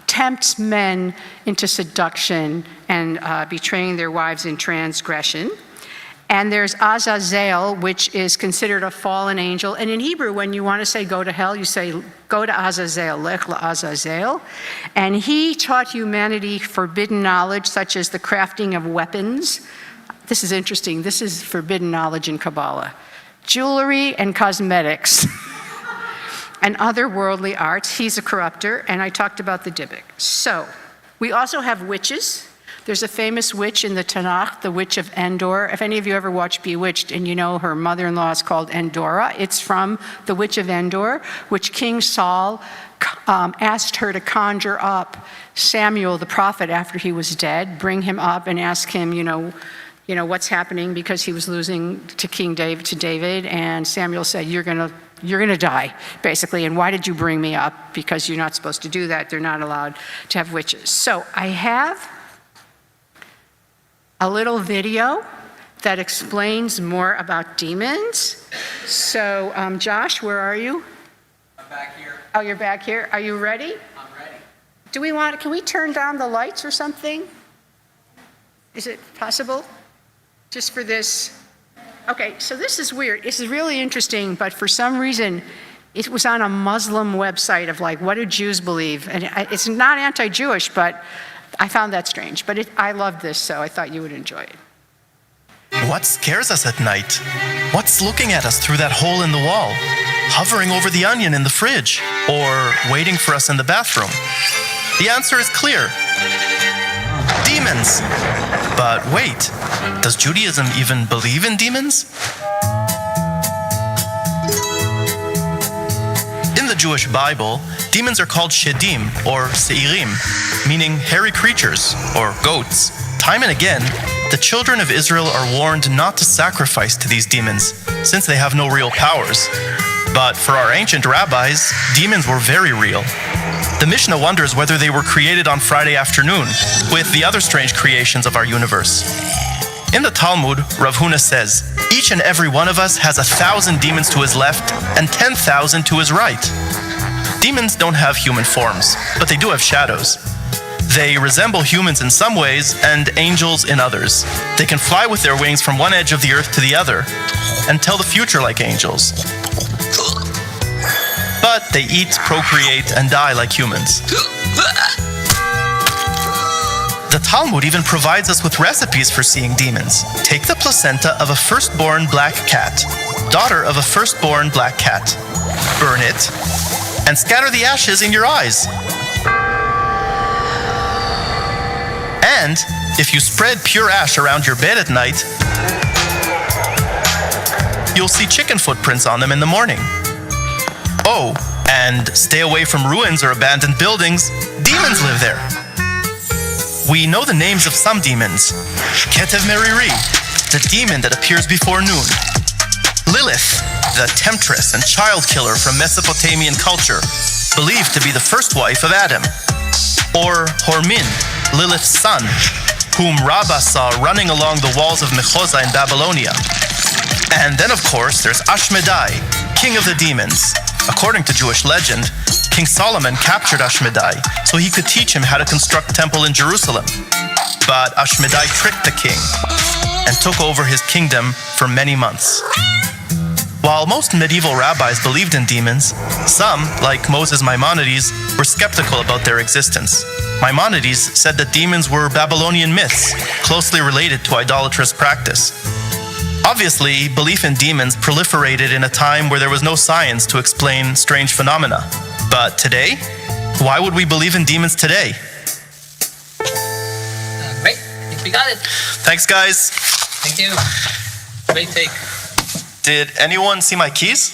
S5: tempts men into seduction and betraying their wives in transgression. And there's Azazel, which is considered a fallen angel. And in Hebrew, when you want to say go to hell, you say go to Azazel, lech la'Azazel. And he taught humanity forbidden knowledge, such as the crafting of weapons. This is interesting. This is forbidden knowledge in Kabbalah. Jewelry and cosmetics and other worldly arts. He's a corrupter, and I talked about the Dybbuk. So we also have witches. There's a famous witch in the Tanakh, the witch of Endor. If any of you ever watched Bewitched and you know her mother-in-law is called Endora, it's from the witch of Endor, which King Saul asked her to conjure up Samuel the prophet after he was dead, bring him up and ask him, you know what's happening, because he was losing to King David, and Samuel said, you're gonna die, basically, and why did you bring me up? Because you're not supposed to do that. They're not allowed to have witches. So I have a little video that explains more about demons. So, Josh, where are you?
S1: I'm back here.
S5: Oh, you're back here. Are you ready?
S1: I'm ready.
S5: Can we turn down the lights or something? Is it possible? Just for this? Okay, so this is weird. This is really interesting, but for some reason, it was on a Muslim website of like, what do Jews believe? And it's not anti-Jewish, but I found that strange. But I loved this, so I thought you would enjoy it.
S7: What scares us at night? What's looking at us through that hole in the wall? Hovering over the onion in the fridge? Or waiting for us in the bathroom? The answer is clear. Demons! But wait, does Judaism even believe in demons? In the Jewish Bible, demons are called shedim, or seirim, meaning hairy creatures, or goats. Time and again, the children of Israel are warned not to sacrifice to these demons, since they have no real powers. But for our ancient rabbis, demons were very real. The Mishnah wonders whether they were created on Friday afternoon, with the other strange creations of our universe. In the Talmud, Rav Huna says, each and every one of us has 1,000 demons to his left and 10,000 to his right. Demons don't have human forms, but they do have shadows. They resemble humans in some ways and angels in others. They can fly with their wings from one edge of the earth to the other and tell the future like angels. But they eat, procreate, and die like humans. The Talmud even provides us with recipes for seeing demons. Take the placenta of a firstborn black cat, daughter of a firstborn black cat. Burn it, and scatter the ashes in your eyes. And if you spread pure ash around your bed at night, you'll see chicken footprints on them in the morning. Oh, and stay away from ruins or abandoned buildings. Demons live there. We know the names of some demons. Ketev Meriri, the demon that appears before noon. Lilith, the temptress and child killer from Mesopotamian culture, believed to be the first wife of Adam. Or Hormin, Lilith's son, whom Rabbi saw running along the walls of Mechoza in Babylonia. And then, of course, there's Ashmedai, king of the demons. According to Jewish legend, King Solomon captured Ashmedai so he could teach him how to construct a temple in Jerusalem. But Ashmedai tricked the king and took over his kingdom for many months. While most medieval rabbis believed in demons, some, like Moses Maimonides, were skeptical about their existence. Maimonides said that demons were Babylonian myths, closely related to idolatrous practice. Obviously, belief in demons proliferated in a time where there was no science to explain strange phenomena. But today, why would we believe in demons today?
S8: Great, I think we got it.
S7: Thanks, guys.
S8: Thank you. Great take.
S7: Did anyone see my keys?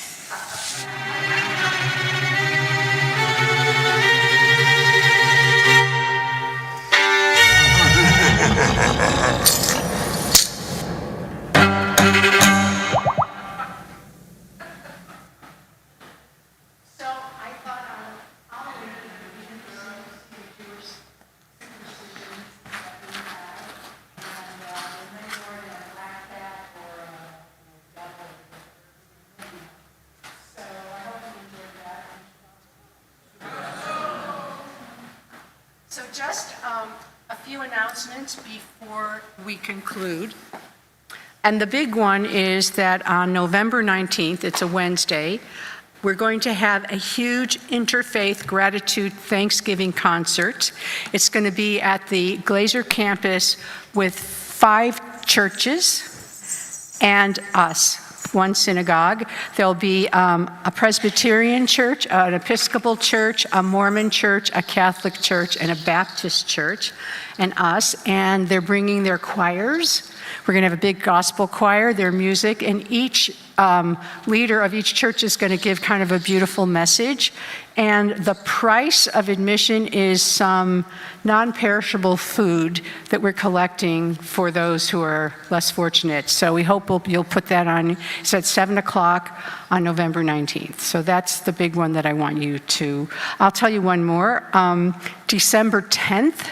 S5: So just a few announcements before we conclude. And the big one is that on November 19th, it's a Wednesday, we're going to have a huge interfaith gratitude Thanksgiving concert. It's going to be at the Glazer campus with 5 churches and us. One synagogue. There'll be a Presbyterian church, an Episcopal church, a Mormon church, a Catholic church, and a Baptist church, and us. And they're bringing their choirs. We're going to have a big gospel choir, their music, and each leader of each church is going to give kind of a beautiful message. And the price of admission is some non-perishable food that we're collecting for those who are less fortunate. So we hope you'll put that on. It's at 7 o'clock on November 19th. So that's the big one that I want you to. I'll tell you one more. December 10th,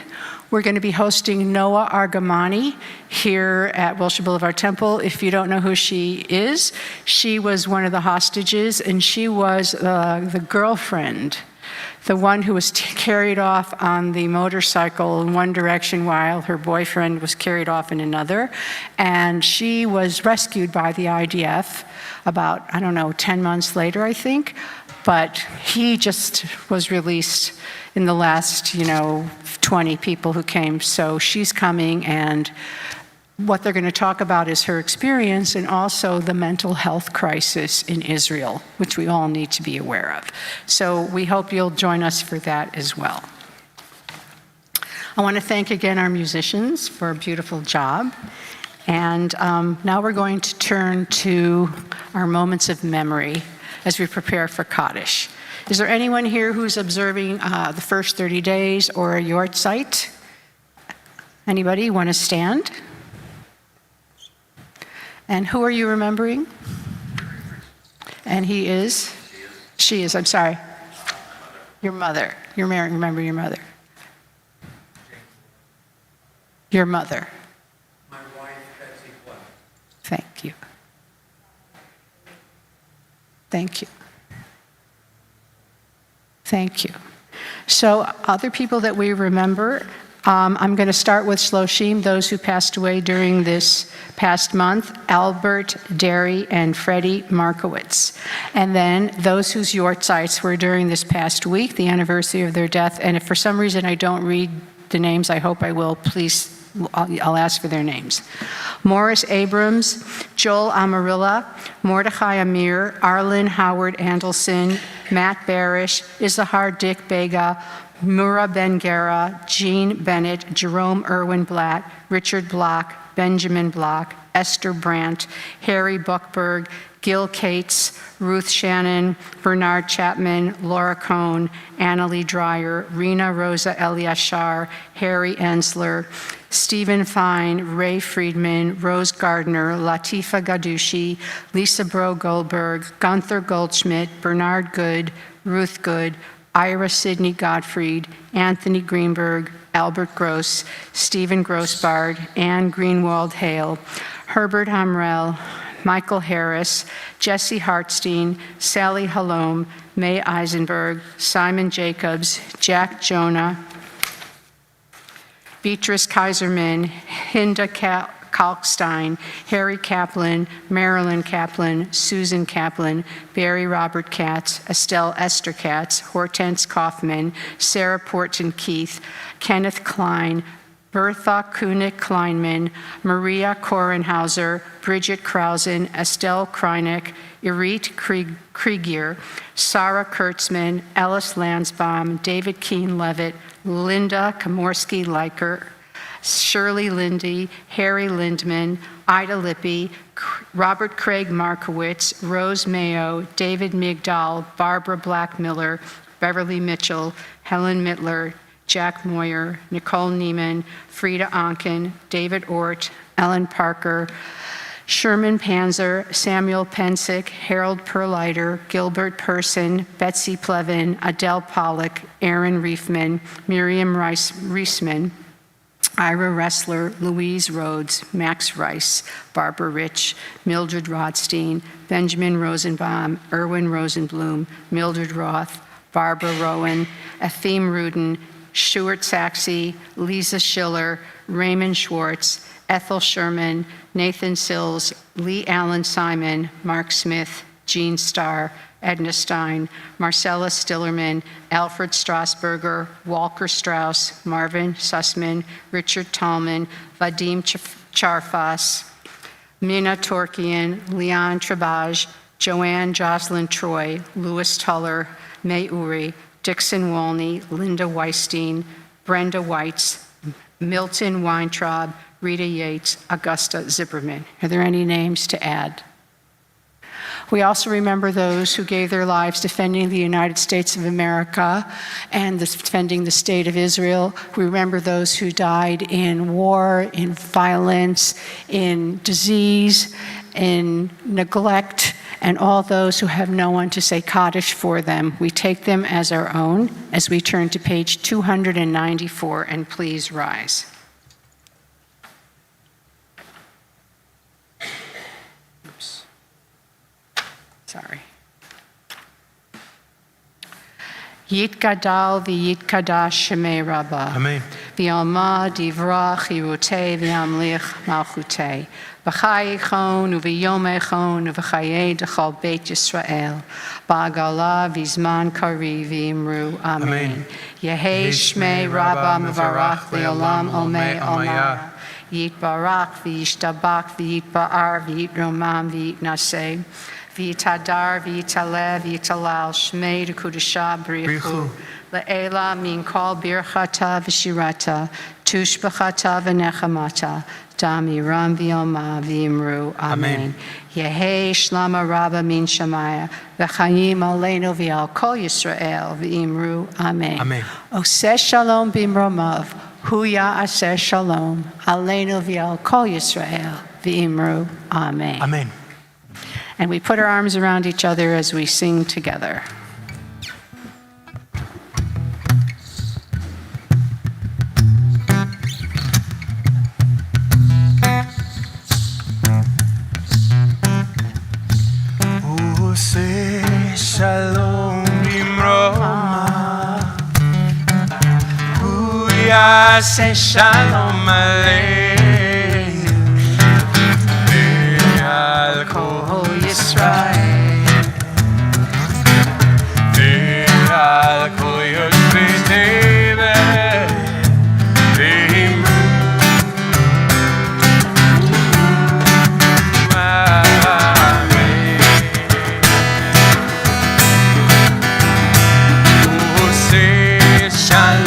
S5: we're going to be hosting Noah Argamani here at Wilshire Boulevard Temple. If you don't know who she is, she was one of the hostages, and she was the girlfriend, the one who was carried off on the motorcycle in one direction while her boyfriend was carried off in another. And she was rescued by the IDF about, 10 months later, I think. But he just was released in the last, 20 people who came. So she's coming, and what they're going to talk about is her experience and also the mental health crisis in Israel, which we all need to be aware of. So we hope you'll join us for that as well. I want to thank again our musicians for a beautiful job. And now we're going to turn to our moments of memory as we prepare for Kaddish. Is there anyone here who's observing the first 30 days or a yard site? Anybody want to stand? And who are you remembering? And he is? She is, I'm sorry. Your mother. You're remembering your mother. Your mother.
S9: My wife, Betsy Black.
S5: Thank you. Thank you. Thank you. So other people that we remember, I'm going to start with Shloshim, those who passed away during this past month, Albert, Derry, and Freddie Markowitz. And then those whose yortzites were during this past week, the anniversary of their death. And if for some reason I don't read the names, I hope I will, please, I'll ask for their names. Morris Abrams, Joel Amarilla, Mordechai Amir, Arlen Howard Andelson, Matt Barish, Izahar Dick Bega, Mura Ben Gera, Jean Bennett, Jerome Irwin Blatt, Richard Block, Benjamin Block, Esther Brandt, Harry Buckberg, Gil Cates, Ruth Shannon, Bernard Chapman, Laura Cohn, Annalie Dreyer, Rena Rosa Eliashar, Harry Ensler, Stephen Fine, Ray Friedman, Rose Gardner, Latifa Gadushi, Lisa Bro Goldberg, Gunther Goldschmidt, Bernard Good, Ruth Good, Ira Sidney Gottfried, Anthony Greenberg, Albert Gross, Stephen Grossbard, Anne Greenwald Hale, Herbert Hamrell, Michael Harris, Jesse Hartstein, Sally Halom, May Eisenberg, Simon Jacobs, Jack Jonah, Beatrice Kaiserman, Hinda Kalkstein, Harry Kaplan, Marilyn Kaplan, Susan Kaplan, Barry Robert Katz, Estelle Esther Katz, Hortense Kaufman, Sarah Porton Keith, Kenneth Klein, Bertha Kunik Kleinman, Maria Korenhauser, Bridget Krausen, Estelle Kreineck, Irit Kriegier, Sarah Kurtzman, Ellis Lansbaum, David Keen Levitt, Linda Komorski-Leiker, Shirley Lindy, Harry Lindman, Ida Lippy, Robert Craig Markowitz, Rose Mayo, David Migdal, Barbara Black-Miller, Beverly Mitchell, Helen Mittler, Jack Moyer, Nicole Neiman, Frida Onken, David Ort, Ellen Parker, Sherman Panzer, Samuel Pensick, Harold Perliter, Gilbert Person, Betsy Plevin, Adele Pollock, Aaron Reifman, Miriam Reisman, Ira Ressler, Louise Rhodes, Max Rice, Barbara Rich, Mildred Rodstein, Benjamin Rosenbaum, Erwin Rosenblum, Mildred Roth, Barbara Rowan, Atheme Rudin, Stuart Saxey, Lisa Schiller, Raymond Schwartz, Ethel Sherman, Nathan Sills, Lee Allen Simon, Mark Smith, Jean Starr, Edna Stein, Marcella Stillerman, Alfred Strasberger, Walker Strauss, Marvin Sussman, Richard Tallman, Vadim Charfas, Mina Torkian, Leon Trebaj, Joanne Jocelyn Troy, Louis Tuller, May Uri, Dixon Walney, Linda Weistein, Brenda Weitz, Milton Weintraub, Rita Yates, Augusta Zipperman. Are there any names to add? We also remember those who gave their lives defending the United States of America and defending the state of Israel. We remember those who died in war, in violence, in disease, in neglect, and all those who have no one to say Kaddish for them. We take them as our own as we turn to page 294, and please rise. Oops. Sorry. Yitgadal v'yitkadash shemei Rabba.
S6: Amen.
S5: V'yalma divrach yirutei v'yamlich malchutei. V'chai echon u'v'yom echon u'v'chayei d'chol Beit Yisrael. Ba'agala v'zman kari v'imru. Amen. Yehei shmei Rabba mevarach v'olam omei omara. Yitbarach v'yishtabach v'yitba'ar v'yitromam v'yitnaseh. V'yitadar v'yitaleh v'yitalal shmei d'kudashah b'richu. Le'ela min kol birchata v'shirata, tushbachata v'nechamata, damiram v'yoma v'imru. Amen. Yehei shlama rabba min shamaya, v'chayim aleinu v'al kol Yisrael v'imru. Amen.
S6: Amen.
S5: Oseh shalom b'imromav, hu ya'aseh shalom, aleinu v'al kol Yisrael v'imru. Amen.
S6: Amen.
S5: And we put our arms around each other as we sing together.
S6: Say shalom bimroma, Huya say shalom aleinu, ve'al kol Yisrael, ve'al kol yoshvei tevet, ve'imru. Shalom.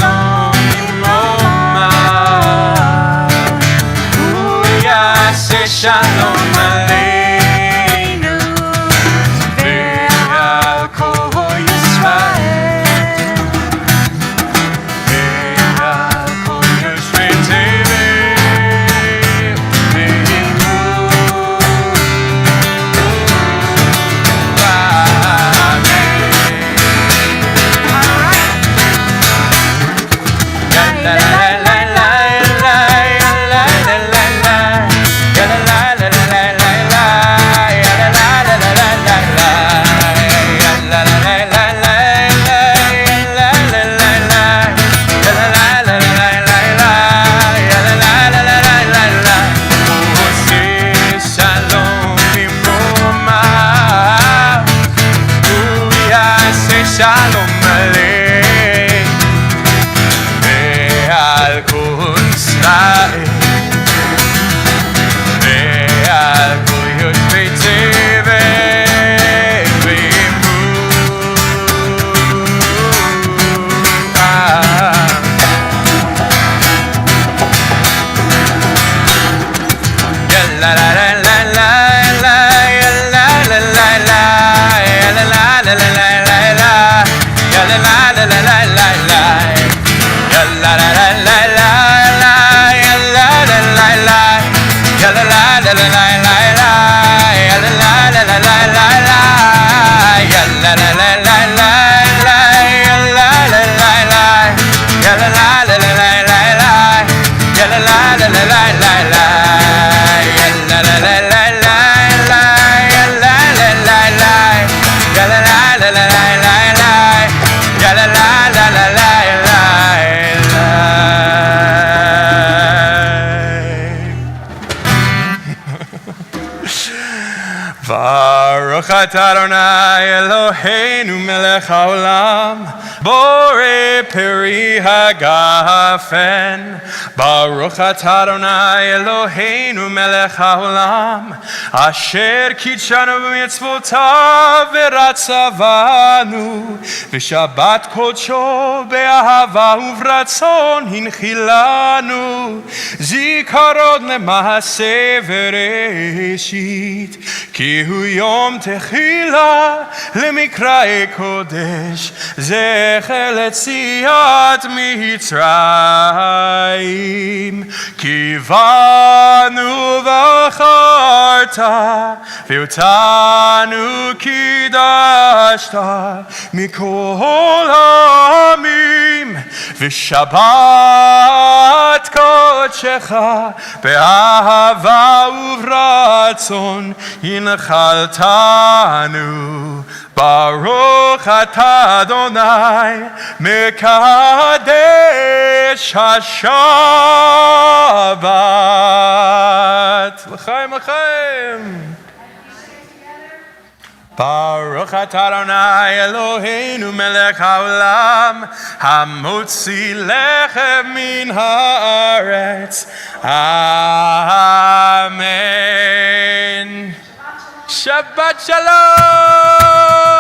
S4: Baruch atah Adonai Eloheinu melech haolam borei peri hagafen. Baruch atah Adonai Eloheinu melech haolam asher kitshanu b'mitzvotav v'ratzavanu v'shabbat kodsho be'ahava uvratzon hinchilanu zikarot lema'aseh v'reshit ki hu yom techila lemikra kodesh zecher letziat mitzrayim kivanu v'acharta v'otanu kidashta mikol ha'amim v'shabbat kodshecha be'ahava uvratzon Inchaltanu Baruch atah Adonai Mekadesh HaShabbat L'chaim l'chaim Baruch atah Adonai Eloheinu melech haolam hamotzi lechem min haaretz Amen Shabbat Shalom